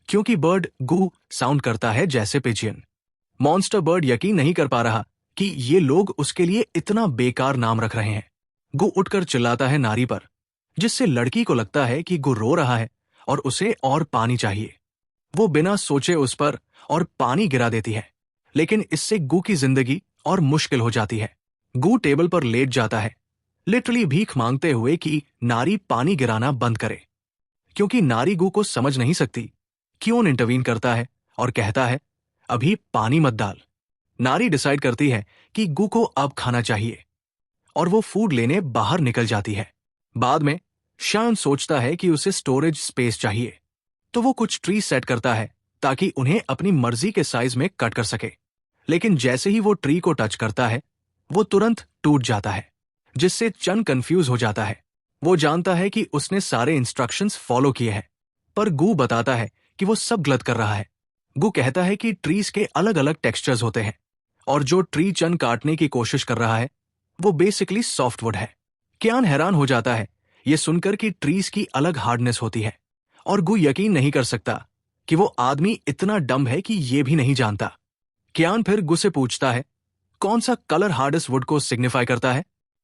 क्योंकि बर्ड गू साउंड करता है जैसे पिजियन। मॉन्स्टर बर्ड यकीन नहीं कर पा रहा कि ये लोग उसके लिए इतना बेकार नाम रख रहे हैं। गू उठकर चिल्लाता है नारी पर, जिससे लड़की को लगता है कि गू रो रहा है और उसे और पानी चाहिए। वो बिना सोचे उस पर और पानी गिरा देती है, लेकिन इससे गू की जिंदगी और मुश्किल हो जाती है। गू टेबल पर लेट जाता है, लिटरली भीख मांगते हुए कि नारी पानी गिराना बंद करे, क्योंकि नारी गू को समझ नहीं सकती। क्यों इंटरवीन करता है और कहता है, अभी पानी मत डाल। नारी डिसाइड करती है कि गू को अब खाना चाहिए और वो फूड लेने बाहर निकल जाती है। बाद में शान सोचता है कि उसे स्टोरेज स्पेस चाहिए, तो वो कुछ ट्री सेट करता है ताकि उन्हें अपनी मर्जी के साइज में कट कर सके। लेकिन जैसे ही वो ट्री को टच करता है वो तुरंत टूट जाता है, जिससे चन कंफ्यूज हो जाता है। वो जानता है कि उसने सारे इंस्ट्रक्शंस फॉलो किए हैं, पर गू बताता है कि वो सब गलत कर रहा है। गू कहता है कि ट्रीज के अलग अलग टेक्सचर्स होते हैं और जो ट्री चन काटने की कोशिश कर रहा है वो बेसिकली सॉफ्टवुड है। क्यान हैरान हो जाता है ये सुनकर कि ट्रीज की अलग हार्डनेस होती है, और गू यकीन नहीं कर सकता कि वो आदमी इतना डम है कि ये भी नहीं जानता। क्यान फिर गू से पूछता है, कौन सा कलर हार्डेस्ट वुड को सिग्निफाई करता है?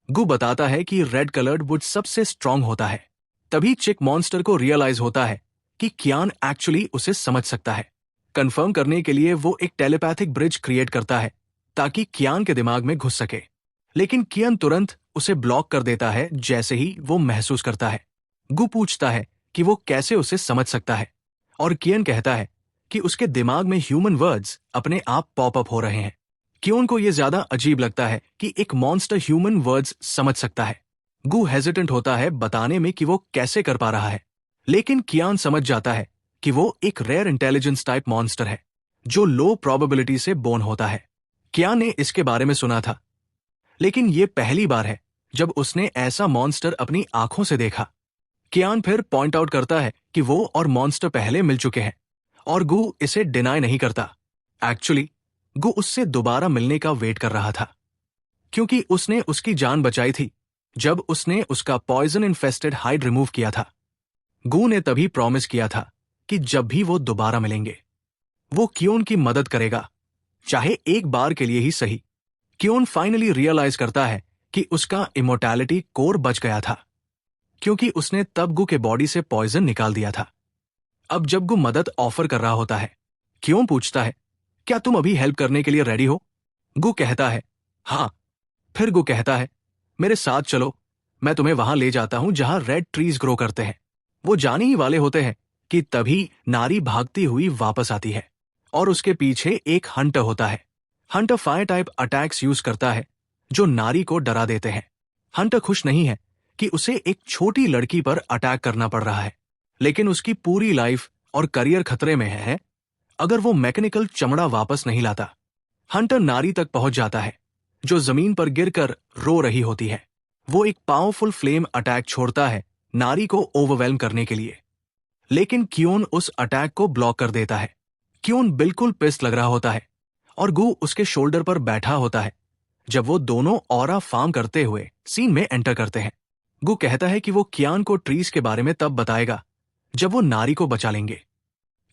गू बताता है कि रेड कलर्ड वुड सबसे स्ट्रांग होता है। तभी चिक मॉन्स्टर को रियलाइज होता है कि क्यान एक्चुअली उसे समझ सकता है। कंफर्म करने के लिए वो एक टेलीपैथिक ब्रिज क्रिएट करता है ताकि क्यान के दिमाग में घुस सके, लेकिन कियन तुरंत उसे ब्लॉक कर देता है जैसे ही वो महसूस करता है। गू पूछता है कि वो कैसे उसे समझ सकता है, और कियन कहता है कि उसके दिमाग में ह्यूमन वर्ड्स अपने आप पॉप अप हो रहे हैं। क्यों को यह ज्यादा अजीब लगता है कि एक मॉन्स्टर ह्यूमन वर्ड्स समझ सकता है। गु हेजिटेंट होता है बताने में कि वो कैसे कर पा रहा है, लेकिन कियान समझ जाता है कि वो एक रेयर इंटेलिजेंस टाइप मॉन्स्टर है जो लो प्रोबेबिलिटी से बोर्न होता है। कियान ने इसके बारे में सुना था, लेकिन ये पहली बार है जब उसने ऐसा मॉन्स्टर अपनी आंखों से देखा। कियान फिर पॉइंट आउट करता है कि वो और मॉन्स्टर पहले मिल चुके हैं और गु इसे डिनाई नहीं करता। एक्चुअली गु उससे दोबारा मिलने का वेट कर रहा था, क्योंकि उसने उसकी जान बचाई थी जब उसने उसका पॉइजन इन्फेस्टेड हाइड रिमूव किया था। गु ने तभी प्रॉमिस किया था कि जब भी वो दोबारा मिलेंगे वो क्योन की मदद करेगा, चाहे एक बार के लिए ही सही। क्योन फाइनली रियलाइज करता है कि उसका इमोर्टैलिटी कोर बच गया था, क्योंकि उसने तब गु के बॉडी से पॉइजन निकाल दिया था। अब जब गु मदद ऑफर कर रहा होता है, क्यों पूछता है, क्या तुम अभी हेल्प करने के लिए रेडी हो? गु कहता है हाँ। फिर गु कहता है, मेरे साथ चलो, मैं तुम्हें वहां ले जाता हूं जहां रेड ट्रीज ग्रो करते हैं। वो जाने ही वाले होते हैं कि तभी नारी भागती हुई वापस आती है और उसके पीछे एक हंटर होता है। Hunter fire type attacks use करता है जो नारी को डरा देते हैं। हंटर खुश नहीं है कि उसे एक छोटी लड़की पर अटैक करना पड़ रहा है, लेकिन उसकी पूरी लाइफ और करियर खतरे में है अगर वो मैकेनिकल चमड़ा वापस नहीं लाता। हंटर नारी तक पहुंच जाता है जो जमीन पर गिरकर रो रही होती है। वो एक पावरफुल फ्लेम अटैक छोड़ता है नारी को ओवरवेल्म करने के लिए, लेकिन क्योन उस अटैक को ब्लॉक कर देता है। क्योन बिल्कुल पिस्ट लग रहा होता है और गु उसके शोल्डर पर बैठा होता है जब वो दोनों ऑरा फार्म करते हुए सीन में एंटर करते हैं। गु कहता है कि वो कियान को ट्रीज के बारे में तब बताएगा जब वो नारी को बचा लेंगे।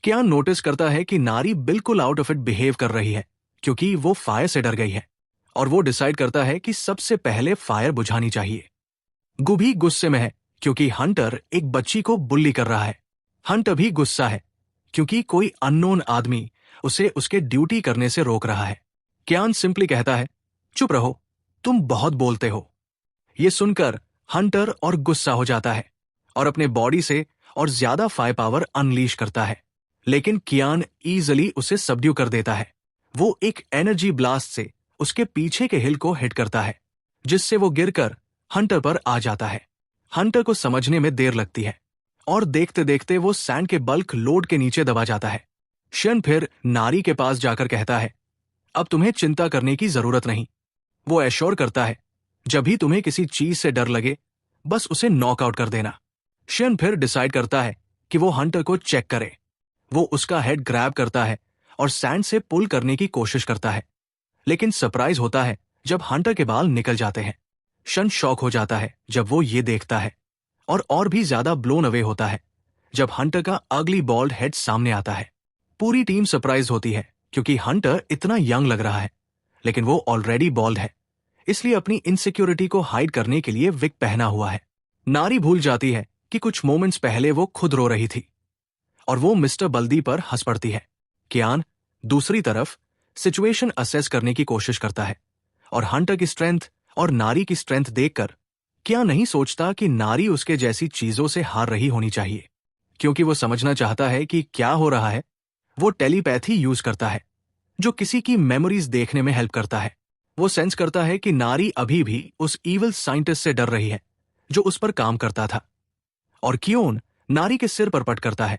कियान नोटिस करता है कि नारी बिल्कुल आउट ऑफ इट बिहेव कर रही है क्योंकि वो फायर से डर गई है, और वो डिसाइड करता है कि सबसे पहले फायर बुझानी चाहिए। गु भी गुस्से में है क्योंकि हंटर एक बच्ची को बुल्ली कर रहा है। हंटर भी गुस्सा है क्योंकि कोई अननोन आदमी उसे उसके ड्यूटी करने से रोक रहा है। कियान सिंपली कहता है, चुप रहो, तुम बहुत बोलते हो। ये सुनकर हंटर और गुस्सा हो जाता है और अपने बॉडी से और ज्यादा फायर पावर अनलीश करता है, लेकिन कियान इजीली उसे सबड्यू कर देता है। वो एक एनर्जी ब्लास्ट से उसके पीछे के हिल को हिट करता है, जिससे वो गिरकर हंटर पर आ जाता है। हंटर को समझने में देर लगती है और देखते देखते वो सैंड के बल्क लोड के नीचे दबा जाता है। शन फिर नारी के पास जाकर कहता है, अब तुम्हें चिंता करने की जरूरत नहीं। वो एश्योर करता है, जब भी तुम्हें किसी चीज से डर लगे बस उसे नॉकआउट कर देना। शन फिर डिसाइड करता है कि वो हंटर को चेक करे। वो उसका हेड ग्रैब करता है और सैंड से पुल करने की कोशिश करता है, लेकिन सरप्राइज होता है जब हंटर के बाल निकल जाते हैं। शन शॉक हो जाता है जब वो ये देखता है और भी ज्यादा ब्लोन अवे होता है जब हंटर का अगली बॉल्ड हेड सामने आता है। पूरी टीम सरप्राइज होती है क्योंकि हंटर इतना यंग लग रहा है, लेकिन वो ऑलरेडी बॉल्ड है, इसलिए अपनी इनसिक्योरिटी को हाइड करने के लिए विग पहना हुआ है। नारी भूल जाती है कि कुछ मोमेंट्स पहले वो खुद रो रही थी और वो मिस्टर बल्दी पर हंस पड़ती है। कियान दूसरी तरफ सिचुएशन असेस करने की कोशिश करता है और हंटर की स्ट्रेंथ और नारी की स्ट्रेंथ देखकर क्या नहीं सोचता कि नारी उसके जैसी चीजों से हार रही होनी चाहिए, क्योंकि वो समझना चाहता है कि क्या हो रहा है। वो टेलीपैथी यूज करता है जो किसी की मेमोरीज देखने में हेल्प करता है। वो सेंस करता है कि नारी अभी भी उस इविल साइंटिस्ट से डर रही है जो उस पर काम करता था, और कियोन नारी के सिर पर पट करता है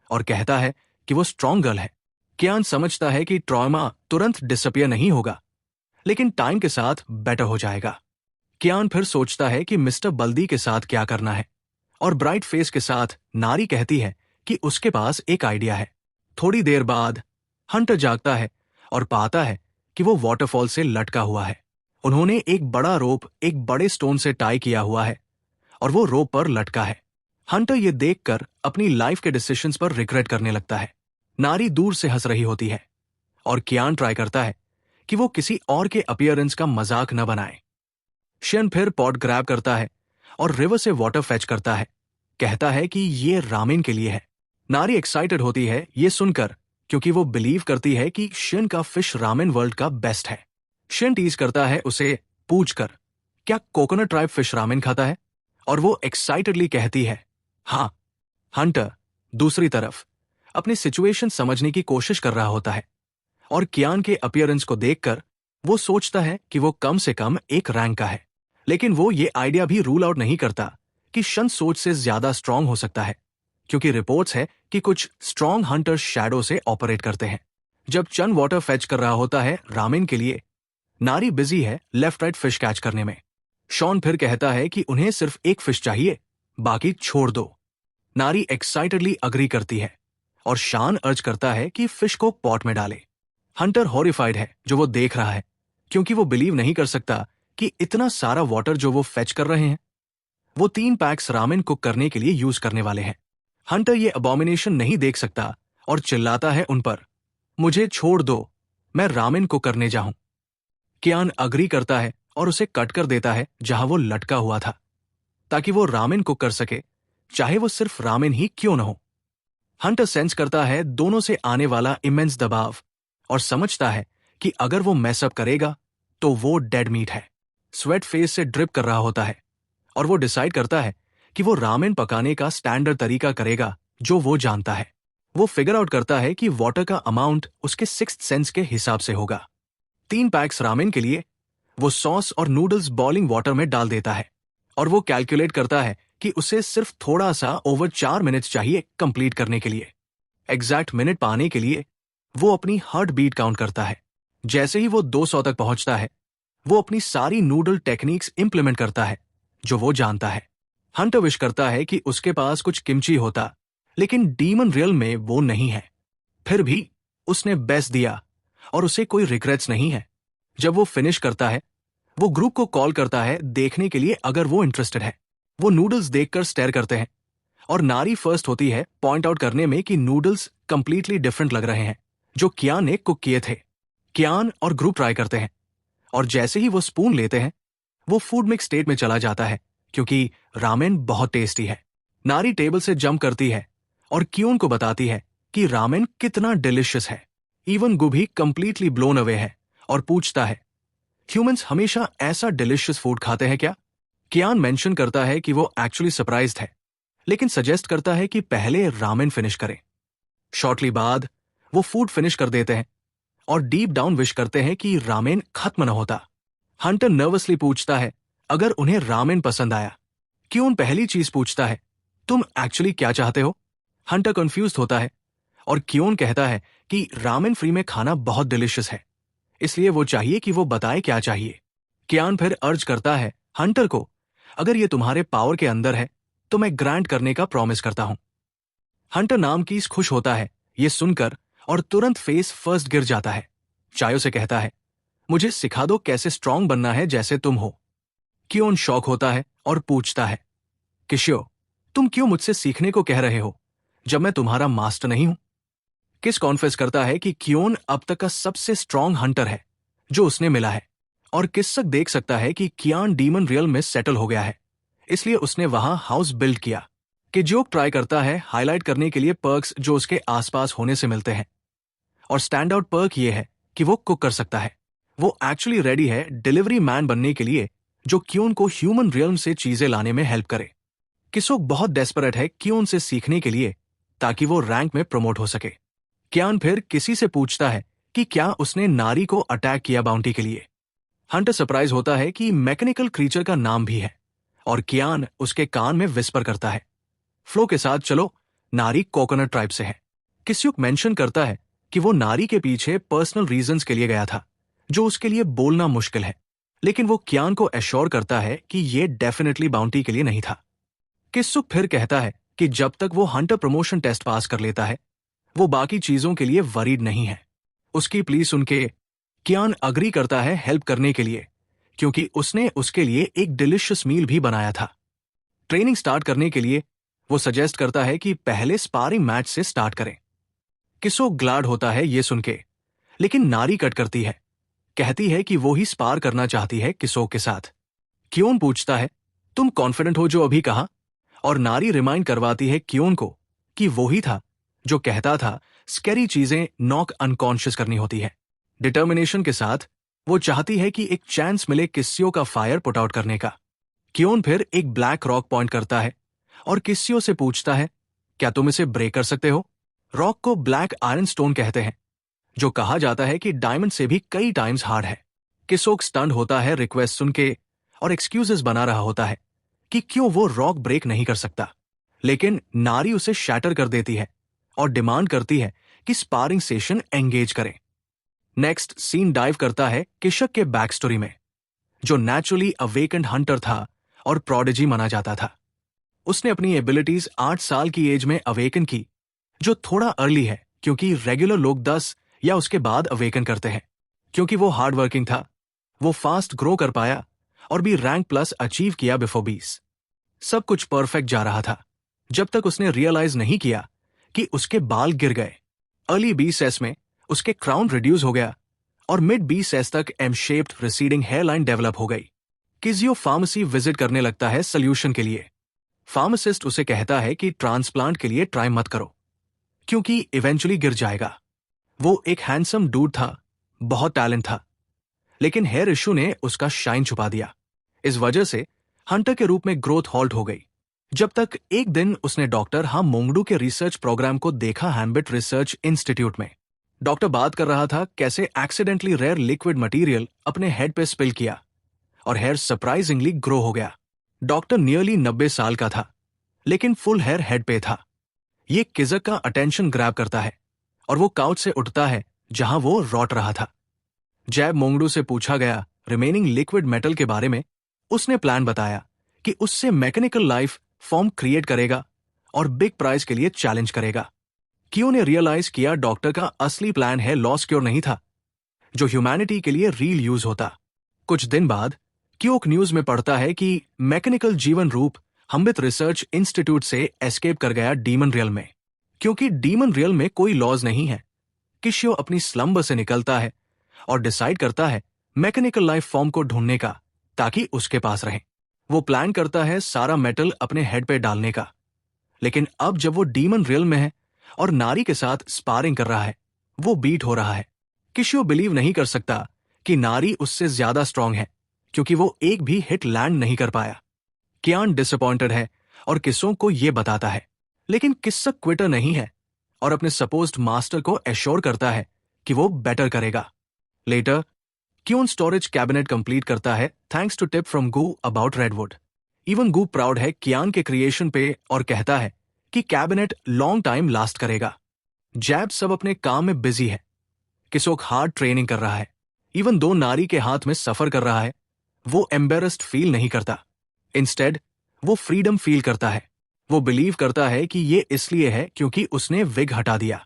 और कहता है कि वो स्ट्रॉन्ग गर्ल है। कियान समझता है कि ट्रॉमा तुरंत डिसअपियर नहीं होगा, लेकिन टाइम के साथ बेटर हो जाएगा। कियान फिर सोचता है कि मिस्टर बल्दी के साथ क्या करना है, और ब्राइट फेस के साथ नारी कहती है कि उसके पास एक आइडिया है। थोड़ी देर बाद हंटर जागता है और पाता है कि वो वाटरफॉल से लटका हुआ है। उन्होंने एक बड़ा रोप एक बड़े स्टोन से टाई किया हुआ है और वो रोप पर लटका है। हंटर ये देखकर अपनी लाइफ के डिसीजंस पर रिग्रेट करने लगता है। नारी दूर से हंस रही होती है और कियान ट्राई करता है कि वो किसी और के अपीयरेंस का मजाक न बनाए। शियन फिर पॉट ग्रैब करता है और रिवर से वाटर फेच करता है। कहता है कि ये रामेन के लिए है। नारी एक्साइटेड होती है ये सुनकर, क्योंकि वो बिलीव करती है कि शियन का फिश रामेन वर्ल्ड का बेस्ट है। शियन टीज करता है उसे पूछकर, क्या कोकोनट ट्राइब फिश रामेन खाता है? और वो एक्साइटेडली कहती है हाँ। हंटर दूसरी तरफ अपनी सिचुएशन समझने की कोशिश कर रहा होता है और कियान के अपीयरेंस को देखकर वो सोचता है कि वो कम से कम एक रैंक का है, लेकिन वो ये आइडिया भी रूल आउट नहीं करता कि शन सोच से ज्यादा स्ट्रांग हो सकता है, क्योंकि रिपोर्ट्स है कि कुछ स्ट्रांग हंटर्स शैडो से ऑपरेट करते हैं। जब चन वाटर फेच कर रहा होता है रामेन के लिए, नारी बिजी है लेफ्ट राइट फिश कैच करने में। शॉन फिर कहता है कि उन्हें सिर्फ एक फिश चाहिए, बाकी छोड़ दो। नारी एक्साइटेडली अग्री करती है और शान अर्ज करता है कि फिश को पॉट में डाले। हंटर हॉरिफाइड है जो वो देख रहा है, क्योंकि वो बिलीव नहीं कर सकता कि इतना सारा वाटर जो वो फेच कर रहे हैं वो 3 पैक्स रामेन कुक करने के लिए यूज करने वाले हैं। हंटर ये अबॉमिनेशन नहीं देख सकता और चिल्लाता है उन पर, मुझे छोड़ दो, मैं रामेन कुक करने जाऊं। कियान अग्री करता है और उसे कट कर देता है जहां वो लटका हुआ था, ताकि वो रामेन कुक कर सके, चाहे वो सिर्फ रामेन ही क्यों न हो। हंटर सेंस करता है दोनों से आने वाला इमेंस दबाव और समझता है कि अगर वो मैसअप करेगा तो वो डेड मीट है। स्वेट फेस से ड्रिप कर रहा होता है और वो डिसाइड करता है कि वो रामेन पकाने का स्टैंडर्ड तरीका करेगा जो वो जानता है। वो फिगर आउट करता है कि वाटर का अमाउंट उसके सिक्स्थ सेंस के हिसाब से होगा। 3 पैक्स रामेन के लिए वो सॉस और नूडल्स बॉइलिंग वाटर में डाल देता है और वो कैलकुलेट करता है कि उसे सिर्फ थोड़ा सा ओवर 4 मिनट चाहिए कंप्लीट करने के लिए। एग्जैक्ट मिनट पाने के लिए वो अपनी हार्ट बीट काउंट करता है। जैसे ही वो 200 तक पहुंचता है, वो अपनी सारी नूडल टेक्निक्स इंप्लीमेंट करता है जो वो जानता है। हंटर विश करता है कि उसके पास कुछ किमची होता, लेकिन डीमन रियल में वो नहीं है। फिर भी उसने बेस्ट दिया और उसे कोई रिग्रेट्स नहीं है। जब वो फिनिश करता है, वो ग्रुप को कॉल करता है देखने के लिए अगर वो इंटरेस्टेड है। वो नूडल्स देखकर स्टेयर करते हैं और नारी फर्स्ट होती है पॉइंट आउट करने में कि नूडल्स कंप्लीटली डिफरेंट लग रहे हैं जो कियान ने कुक किए थे। कियान और ग्रुप ट्राई करते हैं और जैसे ही वो स्पून लेते हैं, वो फूड मिक्स स्टेट में चला जाता है, क्योंकि रामेन बहुत टेस्टी है। नारी टेबल से जंप करती है और क्यून को बताती है कि रामेन कितना डिलिशियस है। इवन गुभी कंप्लीटली ब्लोन अवे है और पूछता है, ह्यूमंस हमेशा ऐसा डिलिशियस फूड खाते हैं क्या? कियान मेंशन करता है कि वो एक्चुअली सरप्राइज्ड है, लेकिन सजेस्ट करता है कि पहले रामेन फिनिश करें। शॉर्टली बाद वो फूड फिनिश कर देते हैं और डीप डाउन विश करते हैं कि रामेन खत्म न होता। हंटर नर्वसली पूछता है अगर उन्हें रामेन पसंद आया। क्यून पहली चीज पूछता है, तुम एक्चुअली क्या चाहते हो? हंटर कंफ्यूज होता है और क्यून कहता है कि रामेन फ्री में खाना बहुत डिलिशियस है, इसलिए वो चाहिए कि वो बताए क्या चाहिए। कियान फिर अर्ज करता है हंटर को, अगर ये तुम्हारे पावर के अंदर है तो मैं ग्रांट करने का प्रॉमिस करता हूं। हंटर नाम की खुश होता है ये सुनकर और तुरंत फेस फर्स्ट गिर जाता है। चायो से कहता है, मुझे सिखा दो कैसे स्ट्रांग बनना है जैसे तुम हो। क्योन शॉक होता है और पूछता है, किशियो, तुम क्यों मुझसे सीखने को कह रहे हो जब मैं तुम्हारा मास्टर नहीं हूं? किस कॉन्फेस करता है कि क्योन अब तक का सबसे स्ट्रांग हंटर है जो उसने मिला है और किस्सक देख सकता है कि कियान डीमन रियल में सेटल हो गया है, इसलिए उसने वहां हाउस बिल्ड किया। कि जोक ट्राई करता है हाईलाइट करने के लिए पर्क्स जो उसके आसपास होने से मिलते हैं, और स्टैंड आउट पर्क ये है कि वो कुक कर सकता है। वो एक्चुअली रेडी है डिलीवरी मैन बनने के लिए जो क्यून को ह्यूमन रियल्म से चीजें लाने में हेल्प करे। किसोक बहुत डेस्परेट है क्यून से सीखने के लिए ताकि वो रैंक में प्रमोट हो सके। क्यान फिर किसी से पूछता है कि क्या उसने नारी को अटैक किया बाउंटी के लिए। हंटर सरप्राइज होता है कि मैकेनिकल क्रीचर का नाम भी है और कियान उसके कान में विस्पर करता है, फ्लो के साथ चलो, नारी कोकोनट ट्राइब से है। किस्युक मेंशन करता है कि वो नारी के पीछे पर्सनल रीजंस के लिए गया था जो उसके लिए बोलना मुश्किल है, लेकिन वो कियान को एश्योर करता है कि ये डेफिनेटली बाउंटी के लिए नहीं था। किस्युक फिर कहता है कि जब तक वो हंटर प्रमोशन टेस्ट पास कर लेता है वो बाकी चीजों के लिए वरीड नहीं है। उसकी प्लीज सुन के कियान अग्री करता है हेल्प करने के लिए, क्योंकि उसने उसके लिए एक डिलिशियस मील भी बनाया था। ट्रेनिंग स्टार्ट करने के लिए वो सजेस्ट करता है कि पहले स्पारिंग मैच से स्टार्ट करें। किसोक ग्लाड होता है ये सुन के, लेकिन नारी कट करती है, कहती है कि वो ही स्पार करना चाहती है किसोक के साथ। क्योन पूछता है, तुम कॉन्फिडेंट हो जो अभी कहा? और नारी रिमाइंड करवाती है क्योन को कि वो ही था जो कहता था स्कैरी चीजें नॉक अनकॉन्शियस करनी होती है। डिटर्मिनेशन के साथ वो चाहती है कि एक चांस मिले किस्सियों का फायर पुट आउट करने का। क्योन फिर एक ब्लैक रॉक पॉइंट करता है और किस्सियों से पूछता है, क्या तुम इसे ब्रेक कर सकते हो? रॉक को ब्लैक आयरन स्टोन कहते हैं, जो कहा जाता है कि डायमंड से भी कई टाइम्स हार्ड है। किसोक स्टंड होता है रिक्वेस्ट सुन के और एक्सक्यूजेस बना रहा होता है कि क्यों वो रॉक ब्रेक नहीं कर सकता। लेकिन नारी उसे शैटर कर देती है और डिमांड करती है कि स्पारिंग सेशन एंगेज करें। नेक्स्ट सीन डाइव करता है किशक के बैक स्टोरी में, जो नेचुरली अवेकेंड हंटर था और प्रोडिजी माना जाता था। उसने अपनी एबिलिटीज 8 साल की एज में अवेकन की, जो थोड़ा अर्ली है क्योंकि रेगुलर लोग 10 या उसके बाद अवेकन करते हैं। क्योंकि वो हार्ड वर्किंग था, वो फास्ट ग्रो कर पाया और भी रैंक प्लस अचीव किया बिफोर 20। सब कुछ परफेक्ट जा रहा था जब तक उसने रियलाइज नहीं किया कि उसके बाल गिर गए। अर्ली 20s में उसके क्राउन रिड्यूस हो गया और मिड 20s तक M shaped receding hairline develop हो गई। किजियो फार्मेसी विजिट करने लगता है सोल्यूशन के लिए। फार्मासिस्ट उसे कहता है कि ट्रांसप्लांट के लिए ट्राई मत करो क्योंकि इवेंचुअली गिर जाएगा। वो एक हैंडसम डूड था, बहुत टैलेंट था, लेकिन हेयर इशू ने उसका शाइन छुपा दिया। इस वजह से हंटर के रूप में ग्रोथ हॉल्ट हो गई, जब तक एक दिन उसने डॉक्टर हा मोंगडू के रिसर्च प्रोग्राम को देखा हैम्बिट रिसर्च इंस्टीट्यूट में। डॉक्टर बात कर रहा था कैसे एक्सीडेंटली रेयर लिक्विड मटेरियल अपने हेड पे स्पिल किया और हेयर सरप्राइजिंगली ग्रो हो गया। डॉक्टर नियरली 90 साल का था, लेकिन फुल हेयर हेड पे था। ये किजक का अटेंशन ग्रैब करता है और वो काउच से उठता है जहां वो रॉट रहा था। जैब मोंगडू से पूछा गया रिमेनिंग लिक्विड मेटल के बारे में। उसने प्लान बताया कि उससे मैकेनिकल लाइफ फॉर्म क्रिएट करेगा और बिग प्राइज के लिए चैलेंज करेगा। क्यों ने रियलाइज किया डॉक्टर का असली प्लान है लॉस क्योर नहीं था, जो ह्यूमैनिटी के लिए रील यूज होता। कुछ दिन बाद क्योक न्यूज में पढ़ता है कि मैकेनिकल जीवन रूप हम्बित रिसर्च इंस्टीट्यूट से एस्केप कर गया डीमन रियल में। क्योंकि डीमन रियल में कोई लॉज नहीं है, किशियो अपनी स्लम्ब से निकलता है और डिसाइड करता है मैकेनिकल लाइफ फॉर्म को ढूंढने का ताकि उसके पास रहे। वो प्लान करता है सारा मेटल अपने हेड पे डालने का, लेकिन अब जब वो डीमन रियल में है और नारी के साथ स्पारिंग कर रहा है, वो बीट हो रहा है। किशियो बिलीव नहीं कर सकता कि नारी उससे ज्यादा स्ट्रांग है क्योंकि वो एक भी हिट लैंड नहीं कर पाया। कियान डिसअपॉइंटेड है और किस्सों को ये बताता है, लेकिन किस्सक क्विटर नहीं है और अपने सपोज्ड मास्टर को एश्योर करता है कि वो बेटर करेगा। लेटर क्यून स्टोरेज कैबिनेट कंप्लीट करता है थैंक्स टू टिप फ्रॉम गू अबाउट रेडवुड। इवन गू प्राउड है कियान के क्रिएशन पे और कहता है कि कैबिनेट लॉन्ग टाइम लास्ट करेगा। जैब सब अपने काम में बिजी है। किसोक हार्ड ट्रेनिंग कर रहा है। इवन दो नारी के हाथ में सफर कर रहा है, वो एम्बेरस्ड फील नहीं करता। इंस्टेड वो फ्रीडम फील करता है। वो बिलीव करता है कि ये इसलिए है क्योंकि उसने विग हटा दिया।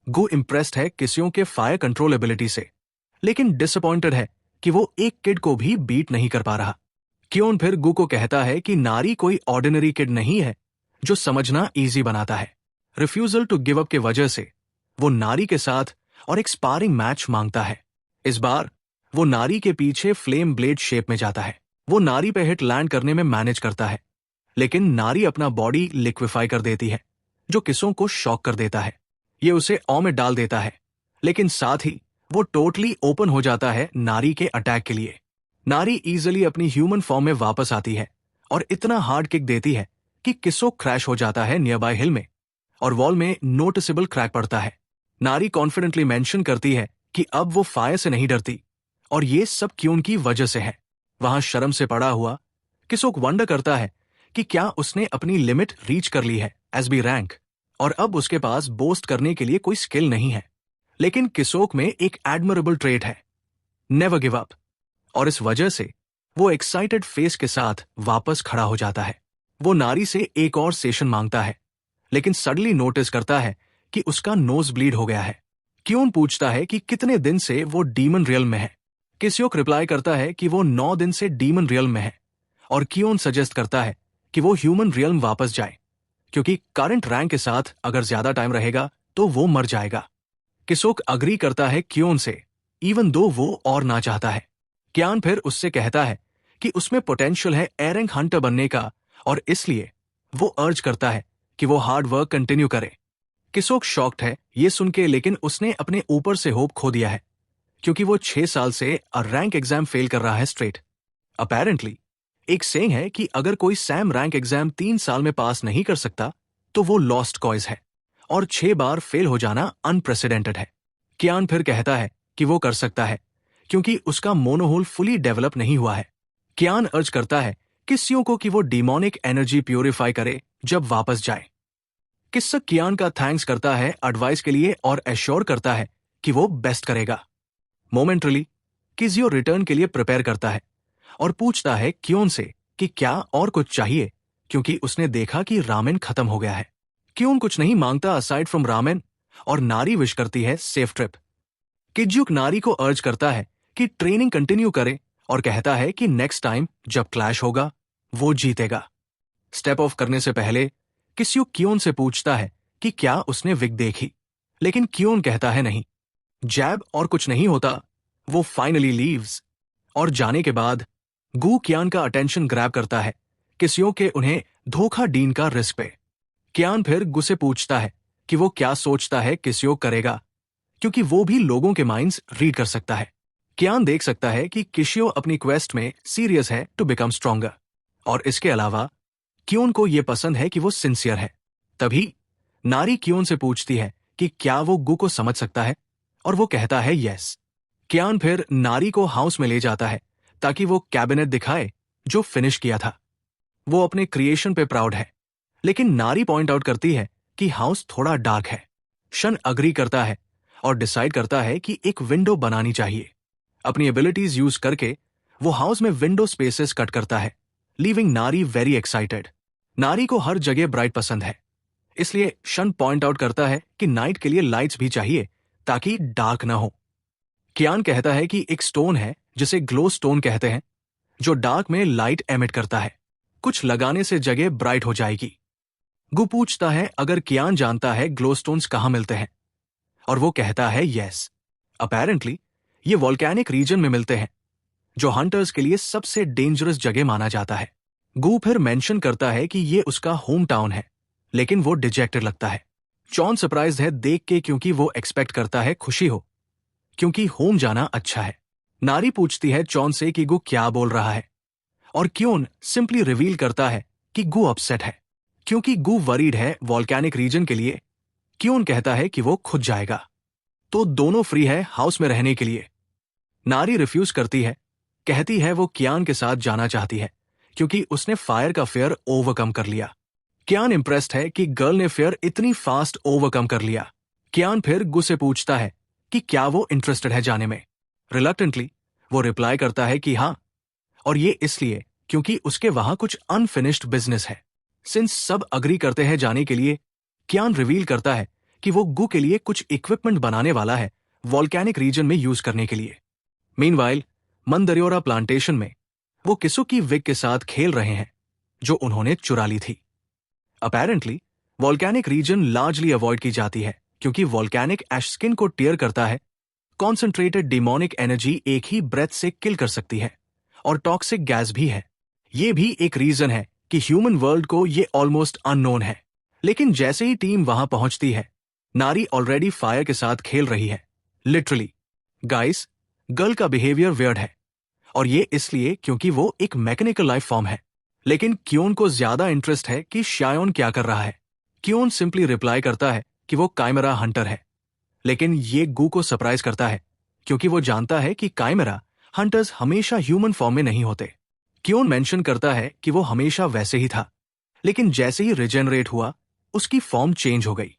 गो इम्प्रेस्ड है किसियों के फायर कंट्रोल एबिलिटी से, लेकिन डिसअपॉइंटेड है कि वो एक किड को भी बीट नहीं कर पा रहा। क्योन फिर गु को कहता है कि नारी कोई ऑर्डिनरी किड नहीं है जो समझना इजी बनाता है। रिफ्यूजल टू गिव अप के वजह से वो नारी के साथ और एक स्पारिंग मैच मांगता है। इस बार वो नारी के पीछे फ्लेम ब्लेड शेप में जाता है। वो नारी पे हिट लैंड करने में मैनेज करता है, लेकिन नारी अपना बॉडी लिक्विफाई कर देती है, जो किसों को शॉक कर देता है। ये उसे ऑ में डाल देता है, लेकिन साथ ही वो टोटली ओपन हो जाता है नारी के अटैक के लिए। नारी इजीली अपनी ह्यूमन फॉर्म में वापस आती है और इतना हार्ड किक देती है कि किसो क्रैश हो जाता है नियर बाय हिल में और वॉल में नोटिसेबल क्रैक पड़ता है। नारी कॉन्फिडेंटली मेंशन करती है कि अब वो फायर से नहीं डरती और ये सब क्यों की वजह से है। वहां शर्म से पड़ा हुआ किसोक वंडर करता है कि क्या उसने अपनी लिमिट रीच कर ली है एसबी रैंक और अब उसके पास बोस्ट करने के लिए कोई स्किल नहीं है। लेकिन किसोक में एक एडमरेबल ट्रेट है, नेवर गिव अप, और इस वजह से वो एक्साइटेड फेस के साथ वापस खड़ा हो जाता है। वो नारी से एक और सेशन मांगता है, लेकिन सडनली नोटिस करता है कि उसका नोज ब्लीड हो गया है। क्यों पूछता है कि कितने दिन से वो डीमन रियल में है। किस्योक रिप्लाई करता है कि वो 9 दिन से डीमन रियल में है और क्योन सजेस्ट करता है कि वो ह्यूमन रियल वापस जाए क्योंकि करंट रैंक के साथ अगर ज्यादा टाइम रहेगा तो वो मर जाएगा। किसोक अग्री करता है क्योन से, इवन दो वो और ना चाहता है। क्यान फिर उससे कहता है कि उसमें पोटेंशियल है एरंग हंटर बनने का और इसलिए वो अर्ज करता है कि वो हार्ड वर्क कंटिन्यू करे। किसोक शॉक्ड है ये सुन के, लेकिन उसने अपने ऊपर से होप खो दिया है क्योंकि वो 6 साल से रैंक एग्जाम फेल कर रहा है स्ट्रेट। अपेरेंटली एक सेइंग है कि अगर कोई सैम रैंक एग्जाम 3 साल में पास नहीं कर सकता तो वो लॉस्ट कॉज है और 6 बार फेल हो जाना अनप्रेसिडेंटेड है। क्यान फिर कहता है कि वो कर सकता है क्योंकि उसका मोनोहोल फुली डेवलप नहीं हुआ है। कियान अर्ज करता है किस्सियों को कि वो डिमोनिक एनर्जी प्यूरिफाई करे जब वापस जाए। किस्सा कियान का थैंक्स करता है एडवाइस के लिए और एश्योर करता है कि वो बेस्ट करेगा। मोमेंटली किजियो रिटर्न के लिए प्रिपेयर करता है और पूछता है क्योन से कि क्या और कुछ चाहिए, क्योंकि उसने देखा कि रामेन खत्म हो गया है। क्योन कुछ नहीं मांगता असाइड फ्रॉम रामेन और नारी विश करती है सेफ ट्रिप। किज्युक नारी को अर्ज करता है कि ट्रेनिंग कंटिन्यू करे और कहता है कि नेक्स्ट टाइम जब क्लैश होगा वो जीतेगा। स्टेप ऑफ करने से पहले किस्युक क्योन से पूछता है कि क्या उसने विग देखी, लेकिन क्योन कहता है नहीं। जैब और कुछ नहीं होता, वो फाइनली लीव्स। और जाने के बाद गू कियान का अटेंशन ग्रैब करता है किस्यो के उन्हें धोखा डीन का रिस्क पे। कियान फिर गू से पूछता है कि वो क्या सोचता है किस्यो करेगा, क्योंकि वो भी लोगों के माइंड्स रीड कर सकता है। कियान देख सकता है कि किशियो अपनी क्वेस्ट में सीरियस है टू बिकम स्ट्रोंगर, और इसके अलावा क्योन को यह पसंद है कि वो सिंसियर है। तभी नारी क्योन से पूछती है कि क्या वो गू को समझ सकता है, और वो कहता है यस। कियान फिर नारी को हाउस में ले जाता है ताकि वो कैबिनेट दिखाए जो फिनिश किया था। वो अपने क्रिएशन पे प्राउड है, लेकिन नारी पॉइंट आउट करती है कि हाउस थोड़ा डार्क है। शन अग्री करता है और डिसाइड करता है कि एक विंडो बनानी चाहिए। अपनी एबिलिटीज यूज करके वो हाउस में विंडो स्पेसेस कट करता है, लीविंग नारी वेरी एक्साइटेड। नारी को हर जगह ब्राइट पसंद है, इसलिए शन पॉइंट आउट करता है कि नाइट के लिए लाइट्स भी चाहिए ताकि डार्क ना हो। कियान कहता है कि एक स्टोन है जिसे ग्लो स्टोन कहते हैं, जो डार्क में लाइट एमिट करता है। कुछ लगाने से जगह ब्राइट हो जाएगी। गु पूछता है अगर कियान जानता है ग्लो स्टोन्स कहां मिलते हैं, और वो कहता है यस। अपेरेंटली ये वॉल्केनिक रीजन में मिलते हैं, जो हंटर्स के लिए सबसे डेंजरस जगह माना जाता है। गु फिर मेंशन करता है कि ये उसका होम टाउन है, लेकिन वो डिजेक्टेड लगता है। चॉन सरप्राइज्ड है देख के, क्योंकि वो एक्सपेक्ट करता है खुशी हो, क्योंकि होम जाना अच्छा है। नारी पूछती है चॉन से कि गु क्या बोल रहा है, और क्योन सिंपली रिवील करता है कि गु अपसेट है, क्योंकि गु वरीड है वॉल्केनिक रीजन के लिए। क्योन कहता है कि वो खुद जाएगा, तो दोनों फ्री है हाउस में रहने के लिए। नारी रिफ्यूज करती है, कहती है वो कियान के साथ जाना चाहती है क्योंकि उसने फायर का फेयर ओवरकम कर लिया। कियान इंप्रेस्ड है कि गर्ल ने फेयर इतनी फास्ट ओवरकम कर लिया। कियान फिर गु से पूछता है कि क्या वो इंटरेस्टेड है जाने में। रिलक्टेंटली वो रिप्लाई करता है कि हाँ, और ये इसलिए क्योंकि उसके वहां कुछ अनफिनिश्ड बिजनेस है। सिंस सब अग्री करते हैं जाने के लिए, कियान रिवील करता है कि वो गु के लिए कुछ इक्विपमेंट बनाने वाला है वॉल्केनिक रीजन में यूज करने के लिए। मीनवाइल मंदरियोरा प्लांटेशन में वो किसुकी विग के साथ खेल रहे हैं जो उन्होंने चुरा ली थी। Apparently volcanic region largely avoid की जाती है क्योंकि वॉल्केनिक एश स्किन को टियर करता है। कॉन्सेंट्रेटेड डिमोनिक एनर्जी एक ही ब्रेथ से किल कर सकती है, और टॉक्सिक गैस भी है। ये भी एक रीजन है कि ह्यूमन वर्ल्ड को ये ऑलमोस्ट अननोन है। लेकिन जैसे ही टीम वहां पहुंचती है, नारी ऑलरेडी फायर के साथ खेल रही है। लिटरली गाइस, गर्ल का बिहेवियर वियर्ड है, और ये इसलिए क्योंकि वो एक मैकेनिकल लाइफ फॉर्म है। लेकिन क्योन को ज्यादा इंटरेस्ट है कि शायोन क्या कर रहा है। क्योन सिंपली रिप्लाई करता है कि वो काइमेरा हंटर है, लेकिन ये गू को सरप्राइज करता है क्योंकि वो जानता है कि काइमेरा हंटर्स हमेशा ह्यूमन फॉर्म में नहीं होते। क्योन मेंशन करता है कि वो हमेशा वैसे ही था, लेकिन जैसे ही रिजेनरेट हुआ उसकी फॉर्म चेंज हो गई।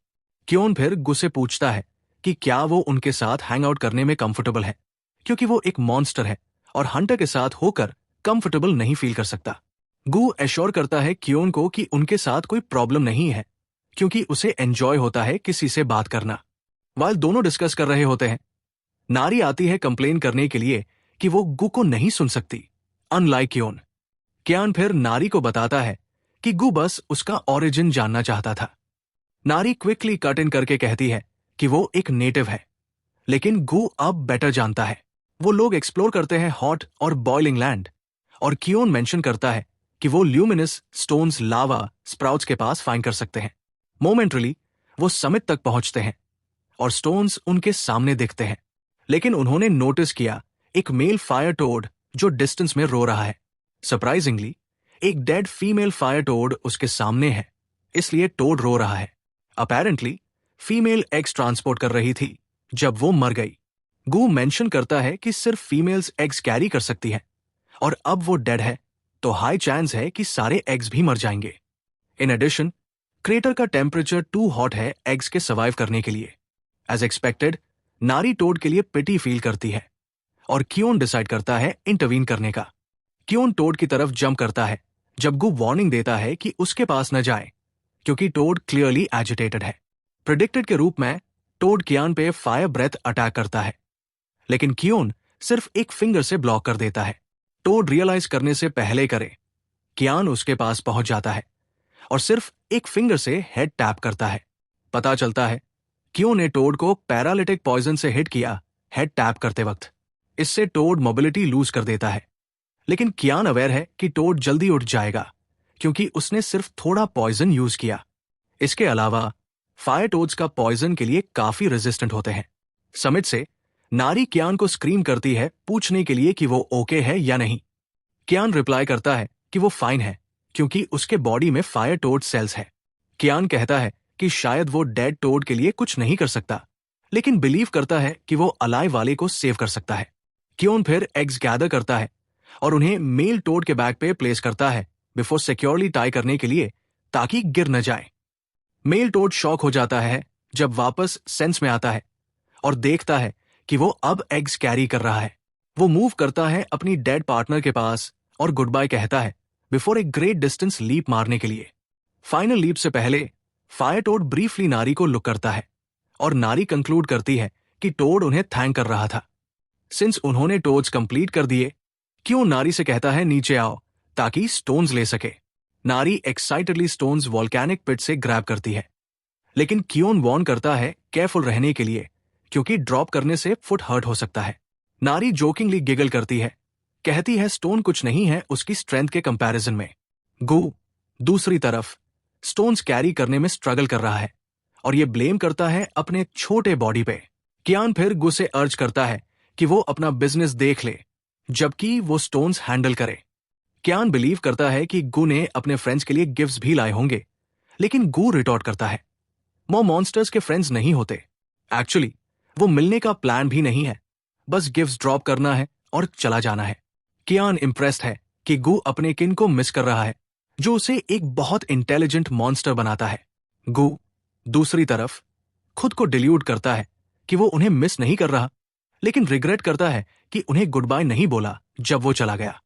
क्योन फिर गू से पूछता है कि क्या वो उनके साथ हैंग आउट करने में कंफर्टेबल है, क्योंकि वो एक मॉन्स्टर है और हंटर के साथ होकर कंफर्टेबल नहीं फील कर सकता। गू एश्योर करता है क्योन को कि उनके साथ कोई प्रॉब्लम नहीं है, क्योंकि उसे एंजॉय होता है किसी से बात करना। वाइल दोनों डिस्कस कर रहे होते हैं, नारी आती है कंप्लेन करने के लिए कि वो गु को नहीं सुन सकती, अनलाइक क्योन। क्यान फिर नारी को बताता है कि गु बस उसका ओरिजिन जानना चाहता था। नारी क्विकली कट इन करके कहती है कि वो एक नेटिव है, लेकिन गु अब बेटर जानता है। वो लोग एक्सप्लोर करते हैं हॉट और बॉइलिंग लैंड, और क्योन मेंशन करता है कि वो ल्यूमिनस स्टोन्स लावा स्प्राउट्स के पास फाइंड कर सकते हैं। मोमेंटली वो समिट तक पहुंचते हैं और स्टोन्स उनके सामने दिखते हैं, लेकिन उन्होंने नोटिस किया एक मेल फायर टोड जो डिस्टेंस में रो रहा है। सरप्राइजिंगली एक डेड फीमेल फायर टोड उसके सामने है, इसलिए टोड रो रहा है। अपेरेंटली फीमेल एग्स ट्रांसपोर्ट कर रही थी जब वो मर गई। गू मेंशन करता है कि सिर्फ फीमेल्स एग्स कैरी कर सकती हैं, और अब वो डेड है तो हाई चांस है कि सारे एग्स भी मर जाएंगे। इन एडिशन, क्रेटर का टेम्परेचर टू हॉट है एग्स के सर्वाइव करने के लिए। एज एक्सपेक्टेड, नारी टोड के लिए पिटी फील करती है और क्योन डिसाइड करता है इंटरवीन करने का। क्योन टोड की तरफ जंप करता है जब गु वार्निंग देता है कि उसके पास न जाए, क्योंकि टोड क्लियरली एजिटेटेड है। प्रेडिक्टेड के रूप में टोड कियान पे फायर ब्रेथ अटैक करता है, लेकिन कियोन सिर्फ एक फिंगर से ब्लॉक कर देता है। टोड रियलाइज करने से पहले करे, कियान उसके पास पहुंच जाता है और सिर्फ एक फिंगर से हेड टैप करता है। पता चलता है कियोन ने टोड को पैरालिटिक पॉइजन से हिट किया हेड टैप करते वक्त। इससे टोड मोबिलिटी लूज कर देता है, लेकिन कियान अवेयर है कि टोड जल्दी उठ जाएगा क्योंकि उसने सिर्फ थोड़ा पॉइजन यूज किया। इसके अलावा फायर टोड्स का पॉइजन के लिए काफी रेजिस्टेंट होते हैं। समिट से नारी कियान को स्क्रीम करती है पूछने के लिए कि वो ओके है या नहीं। कियान रिप्लाई करता है कि वो फाइन है क्योंकि उसके बॉडी में फायर टोड सेल्स है। कियान कहता है कि शायद वो डेड टोड के लिए कुछ नहीं कर सकता, लेकिन बिलीव करता है कि वो अलाइव वाले को सेव कर सकता है। कियोन फिर एग्स गैदर करता है और उन्हें मेल टोड के बैग पे प्लेस करता है बिफोर सिक्योरली टाई करने के लिए, ताकि गिर न जाए। मेल टोड शॉक हो जाता है जब वापस सेंस में आता है और देखता है कि वो अब एग्स कैरी कर रहा है। वो मूव करता है अपनी डेड पार्टनर के पास और गुड बाय कहता है बिफोर एक ग्रेट डिस्टेंस लीप मारने के लिए। फाइनल लीप से पहले फायर टोड ब्रीफली नारी को लुक करता है और नारी कंक्लूड करती है कि टोड उन्हें थैंक कर रहा था। सिंस उन्होंने टोड्स कंप्लीट कर दिए, क्यों नारी से कहता है नीचे आओ ताकि स्टोन्स ले सके। नारी एक्साइटेडली स्टोन्स वॉल्केनिक पिट से ग्रैब करती है, लेकिन कियोन वॉर्न करता है केयरफुल रहने के लिए क्योंकि ड्रॉप करने से फुट हर्ट हो सकता है। नारी जोकिंगली गिगल करती है, कहती है स्टोन कुछ नहीं है उसकी स्ट्रेंथ के कंपैरिजन में। गु दूसरी तरफ स्टोन्स कैरी करने में स्ट्रगल कर रहा है और ये ब्लेम करता है अपने छोटे बॉडी पे। कियान फिर गु से अर्ज करता है कि वो अपना बिजनेस देख ले जबकि वो स्टोन्स हैंडल करे। कियान बिलीव करता है कि गु ने अपने फ्रेंड्स के लिए गिफ्ट्स भी लाए होंगे, लेकिन गु रिटॉर्ट करता है वो मॉन्स्टर्स के फ्रेंड्स नहीं होते। एक्चुअली वो मिलने का प्लान भी नहीं है, बस गिफ्ट्स ड्रॉप करना है और चला जाना है। कियान इम्प्रेस्ड है कि गु अपने किन को मिस कर रहा है, जो उसे एक बहुत इंटेलिजेंट मॉन्स्टर बनाता है। गु दूसरी तरफ खुद को डिल्यूट करता है कि वो उन्हें मिस नहीं कर रहा, लेकिन रिग्रेट करता है कि उन्हें गुड बाय नहीं बोला जब वो चला गया।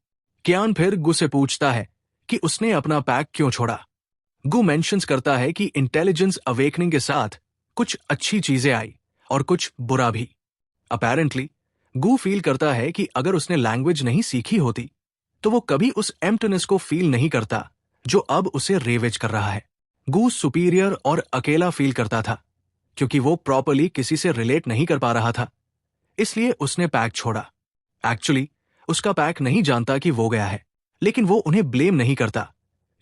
कियान फिर गु से पूछता है कि उसने अपना पैक क्यों छोड़ा। गु मेंशंस करता है कि इंटेलिजेंस अवेकनिंग के साथ कुछ अच्छी चीजें आई और कुछ बुरा भी। अपेरेंटली गु फील करता है कि अगर उसने लैंग्वेज नहीं सीखी होती तो वो कभी उस एम्प्टीनेस को फील नहीं करता जो अब उसे रेवेज कर रहा है। गु सुपीरियर और अकेला फील करता था क्योंकि वो प्रॉपर्ली किसी से रिलेट नहीं कर पा रहा था, इसलिए उसने पैक छोड़ा। एक्चुअली उसका पैक नहीं जानता कि वो गया है, लेकिन वो उन्हें ब्लेम नहीं करता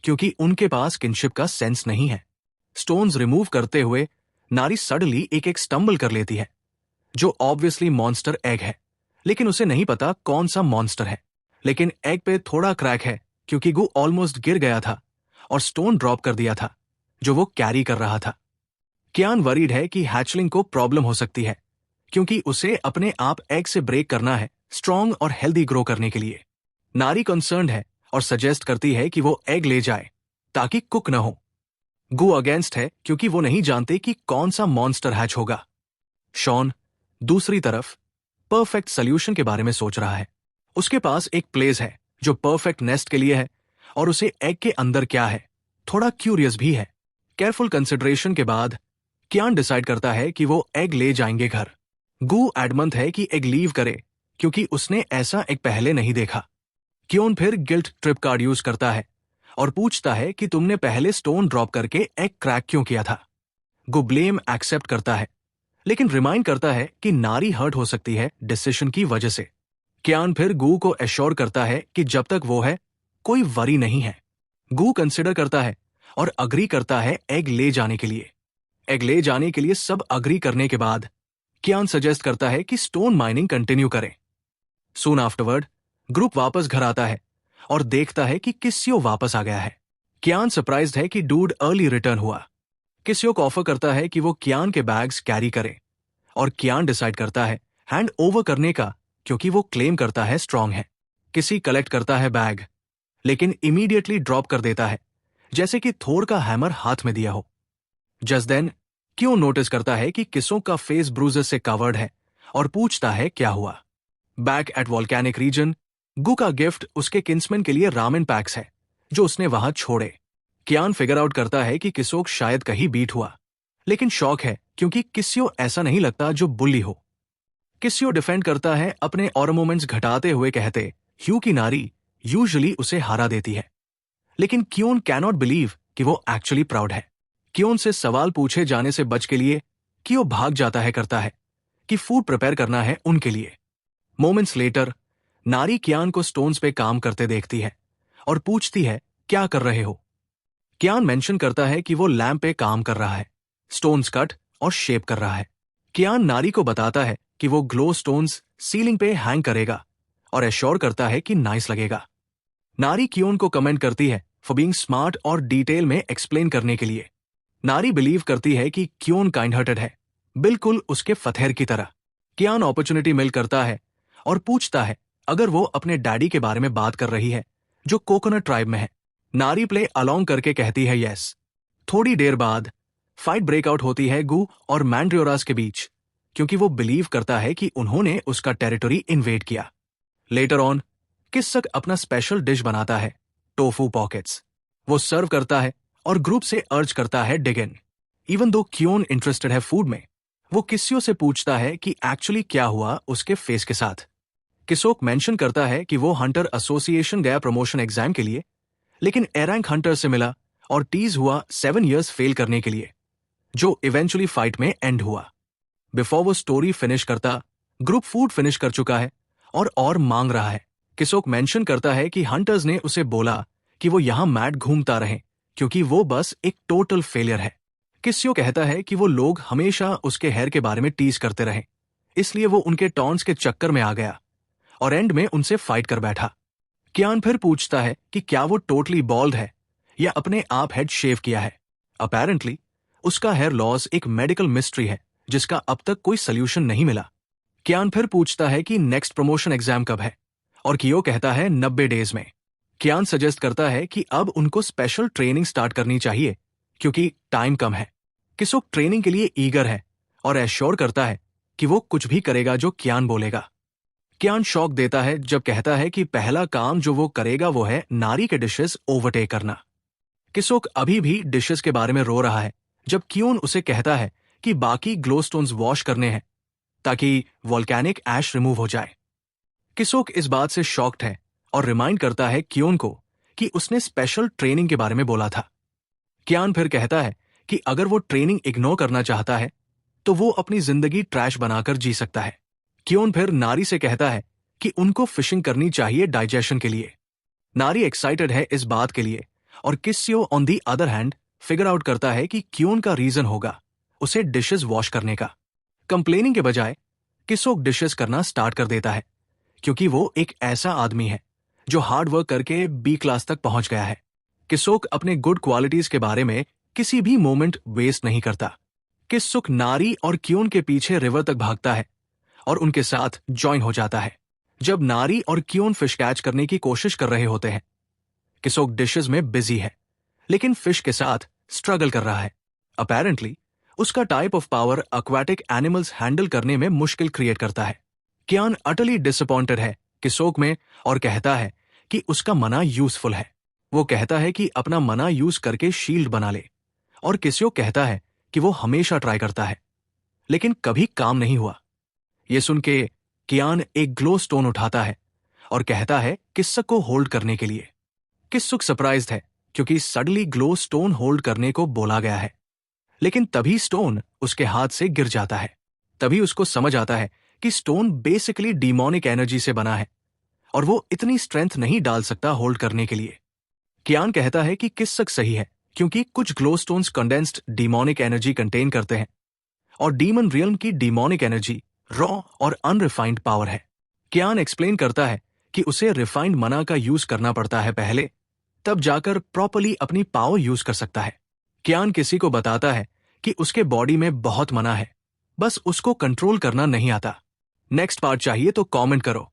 क्योंकि उनके पास किनशिप का सेंस नहीं है। स्टोन्स रिमूव करते हुए नारी सडनली एक एक स्टम्बल कर लेती है, जो ऑब्वियसली मॉन्स्टर एग है, लेकिन उसे नहीं पता कौन सा मॉन्स्टर है। लेकिन एग पे थोड़ा क्रैक है क्योंकि गु ऑलमोस्ट गिर गया था और स्टोन ड्रॉप कर दिया था जो वो कैरी कर रहा था। कियान वरीड है कि हैचलिंग को प्रॉब्लम हो सकती है क्योंकि उसे अपने आप एग से ब्रेक करना है स्ट्रॉन्ग और हेल्दी ग्रो करने के लिए। नारी कंसर्न्ड है और सजेस्ट करती है कि वो एग ले जाए ताकि कुक न हो। गु अगेंस्ट है क्योंकि वो नहीं जानते कि कौन सा मॉन्स्टर हैच होगा। शॉन दूसरी तरफ परफेक्ट सोल्यूशन के बारे में सोच रहा है। उसके पास एक प्लेस है जो परफेक्ट नेस्ट के लिए है और उसे एग के अंदर क्या है थोड़ा क्यूरियस भी है। केयरफुल कंसिडरेशन के बाद कियान डिसाइड करता है कि वो एग ले जाएंगे घर। गु एडमंट है कि एग लीव करे क्योंकि उसने ऐसा एग पहले नहीं देखा। कियोन फिर गिल्ट ट्रिप कार्ड यूज करता है और पूछता है कि तुमने पहले स्टोन ड्रॉप करके एग क्रैक क्यों किया था। गु ब्लेम एक्सेप्ट करता है, लेकिन रिमाइंड करता है कि नारी हर्ट हो सकती है डिसीजन की वजह से। कियान फिर गु को एश्योर करता है कि जब तक वो है कोई वरी नहीं है। गु कंसिडर करता है और अग्री करता है एग ले जाने के लिए। एग ले जाने के लिए सब अग्री करने के बाद कियान सजेस्ट करता है कि स्टोन माइनिंग कंटिन्यू करें। सून आफ्टरवर्ड ग्रुप वापस घर आता है और देखता है कि किस्यो वापस आ गया है। कियान सरप्राइज्ड है कि डूड अर्ली रिटर्न हुआ। किस्यो को ऑफर करता है कि वो कियान के बैग्स कैरी करे और कियान डिसाइड करता है हैंड ओवर करने का क्योंकि वो क्लेम करता है स्ट्रांग है। किसी कलेक्ट करता है बैग, लेकिन इमीडिएटली ड्रॉप कर देता है, जैसे कि थोर का हैमर हाथ में दिया हो। जस्ट देन क्यों नोटिस करता है कि किसोक का फेस ब्रूजेस से कवर्ड है और पूछता है क्या हुआ। बैक एट वॉल्केनिक रीजन, गु का गिफ्ट उसके किन्समैन के लिए रामेन पैक्स है जो उसने वहां छोड़े। कियान फिगर आउट करता है कि किसोक शायद कहीं बीट हुआ, लेकिन शॉक है क्योंकि किस्यो ऐसा नहीं लगता जो बुल्ली हो। किस्यो डिफेंड करता है, अपने और मोमेंट्स घटाते हुए कहते ह्यू की नारी यूजुअली उसे हारा देती है। लेकिन क्योन कैनॉट बिलीव कि वो एक्चुअली प्राउड है। क्योन से सवाल पूछे जाने से बच के लिए क्यों भाग जाता है करता है कि फूड प्रिपेयर करना है उनके लिए। मोमेंट्स लेटर, नारी कियान को स्टोन्स पे काम करते देखती है और पूछती है क्या कर रहे हो। कियान मेंशन करता है कि वो लैंप पे काम कर रहा है, स्टोन्स कट और शेप कर रहा है। कियान नारी को बताता है कि वो ग्लो स्टोन्स सीलिंग पे हैंग करेगा और एश्योर करता है कि नाइस लगेगा। नारी कियोन को कमेंट करती है फॉर बीइंग स्मार्ट और डिटेल में एक्सप्लेन करने के लिए। नारी बिलीव करती है कि कियोन काइंड हार्टेड है, बिल्कुल उसके फतेहर की तरह। कियान अपॉर्चुनिटी मिल करता है और पूछता है अगर वो अपने डैडी के बारे में बात कर रही है जो कोकोनट ट्राइब में है। नारी प्ले अलोंग करके कहती है यस। थोड़ी देर बाद फाइट ब्रेकआउट होती है गु और मैंड्रियोरास के बीच, क्योंकि वो बिलीव करता है कि उन्होंने उसका टेरिटरी इन्वेड किया। लेटर ऑन किस्सक अपना स्पेशल डिश बनाता है, टोफू पॉकेट्स। वो सर्व करता है और ग्रुप से अर्ज करता है डिग इन। इवन दो क्योन इंटरेस्टेड है फूड में, वो किस्यो से पूछता है कि एक्चुअली क्या हुआ उसके फेस के साथ। किसोक मेंशन करता है कि वो हंटर एसोसिएशन गया प्रमोशन एग्जाम के लिए, लेकिन ए रैंक हंटर से मिला और टीज हुआ 7 इयर्स फेल करने के लिए, जो इवेंचुअली फाइट में एंड हुआ। बिफोर वो स्टोरी फिनिश करता, ग्रुप फूड फिनिश कर चुका है और मांग रहा है। किसोक मेंशन करता है कि हंटर्स ने उसे बोला कि वो यहां मैड घूमता रहे क्योंकि वो बस एक टोटल फेलियर है। किस्यो कहता है कि वो लोग हमेशा उसके हेयर के बारे में टीज करते रहे, इसलिए वो उनके टॉन्ट्स के चक्कर में आ गया और एंड में उनसे फाइट कर बैठा। कियान फिर पूछता है कि क्या वो टोटली बॉल्ड है या अपने आप हेड शेव किया है। अपेरेंटली उसका हेयर लॉस एक मेडिकल मिस्ट्री है जिसका अब तक कोई सोल्यूशन नहीं मिला। कियान फिर पूछता है कि नेक्स्ट प्रमोशन एग्जाम कब है और कियो कहता है 90 डेज में। कियान सजेस्ट करता है कि अब उनको स्पेशल ट्रेनिंग स्टार्ट करनी चाहिए क्योंकि टाइम कम है। किसोक ट्रेनिंग के लिए ईगर है और एश्योर करता है कि वो कुछ भी करेगा जो कियान बोलेगा। कियान शॉक देता है जब कहता है कि पहला काम जो वो करेगा वो है नारी के डिशेस ओवरटेक करना। किसोक अभी भी डिशेस के बारे में रो रहा है जब कियोन उसे कहता है कि बाकी ग्लोस्टोन्स वॉश करने हैं ताकि वोल्केनिक ऐश रिमूव हो जाए। किसोक इस बात से शॉक्ड है और रिमाइंड करता है कियोन को कि उसने स्पेशल ट्रेनिंग के बारे में बोला था। कियान फिर कहता है कि अगर वो ट्रेनिंग इग्नोर करना चाहता है तो वो अपनी जिंदगी ट्रैश बनाकर जी सकता है। कियोन फिर नारी से कहता है कि उनको फिशिंग करनी चाहिए डाइजेशन के लिए। नारी एक्साइटेड है इस बात के लिए और किस्यो on the other hand figure out करता है कि कियोन का रीजन होगा उसे डिशेस वॉश करने का। कंप्लेनिंग के बजाय किसोक डिशेस करना स्टार्ट कर देता है क्योंकि वो एक ऐसा आदमी है जो हार्ड वर्क करके बी क्लास तक पहुंच गया है। किसोक अपने गुड क्वालिटीज के बारे में किसी भी मोमेंट वेस्ट नहीं करता। किसुक नारी और कियोन के पीछे रिवर तक भागता है और उनके साथ ज्वाइन हो जाता है जब नारी और कियोन फिश कैच करने की कोशिश कर रहे होते हैं। किसोक डिशेस में बिजी है लेकिन फिश के साथ स्ट्रगल कर रहा है। अपेरेंटली उसका type of power aquatic animals handle करने में मुश्किल क्रिएट करता है। कियान अटली डिसअपॉइंटेड है किसोक में और कहता है कि उसका मना यूजफुल है। वो कहता है कि अपना मना यूज करके शील्ड बना ले और किस्यो कहता है कि वो हमेशा ट्राई करता है लेकिन कभी काम नहीं हुआ। ये सुन के कियान एक ग्लो स्टोन उठाता है और कहता है किस्सक को होल्ड करने के लिए। किस्सुक सरप्राइज्ड है क्योंकि सडनली ग्लो स्टोन होल्ड करने को बोला गया है, लेकिन तभी स्टोन उसके हाथ से गिर जाता है। तभी उसको समझ आता है कि स्टोन बेसिकली डीमोनिक एनर्जी से बना है और वो इतनी स्ट्रेंथ नहीं डाल सकता होल्ड करने के लिए। कियान कहता है कि किस्सक सही है क्योंकि कुछ glow stones condensed demonic energy contain करते हैं और डीमन रियल्म की डीमोनिक एनर्जी रॉ और अनरिफाइंड पावर है। कियान एक्सप्लेन करता है कि उसे रिफाइंड मना का यूज करना पड़ता है पहले, तब जाकर प्रॉपर्ली अपनी पावर यूज कर सकता है। कियान किसी को बताता है कि उसके बॉडी में बहुत मना है, बस उसको कंट्रोल करना नहीं आता। नेक्स्ट पार्ट चाहिए तो कमेंट करो।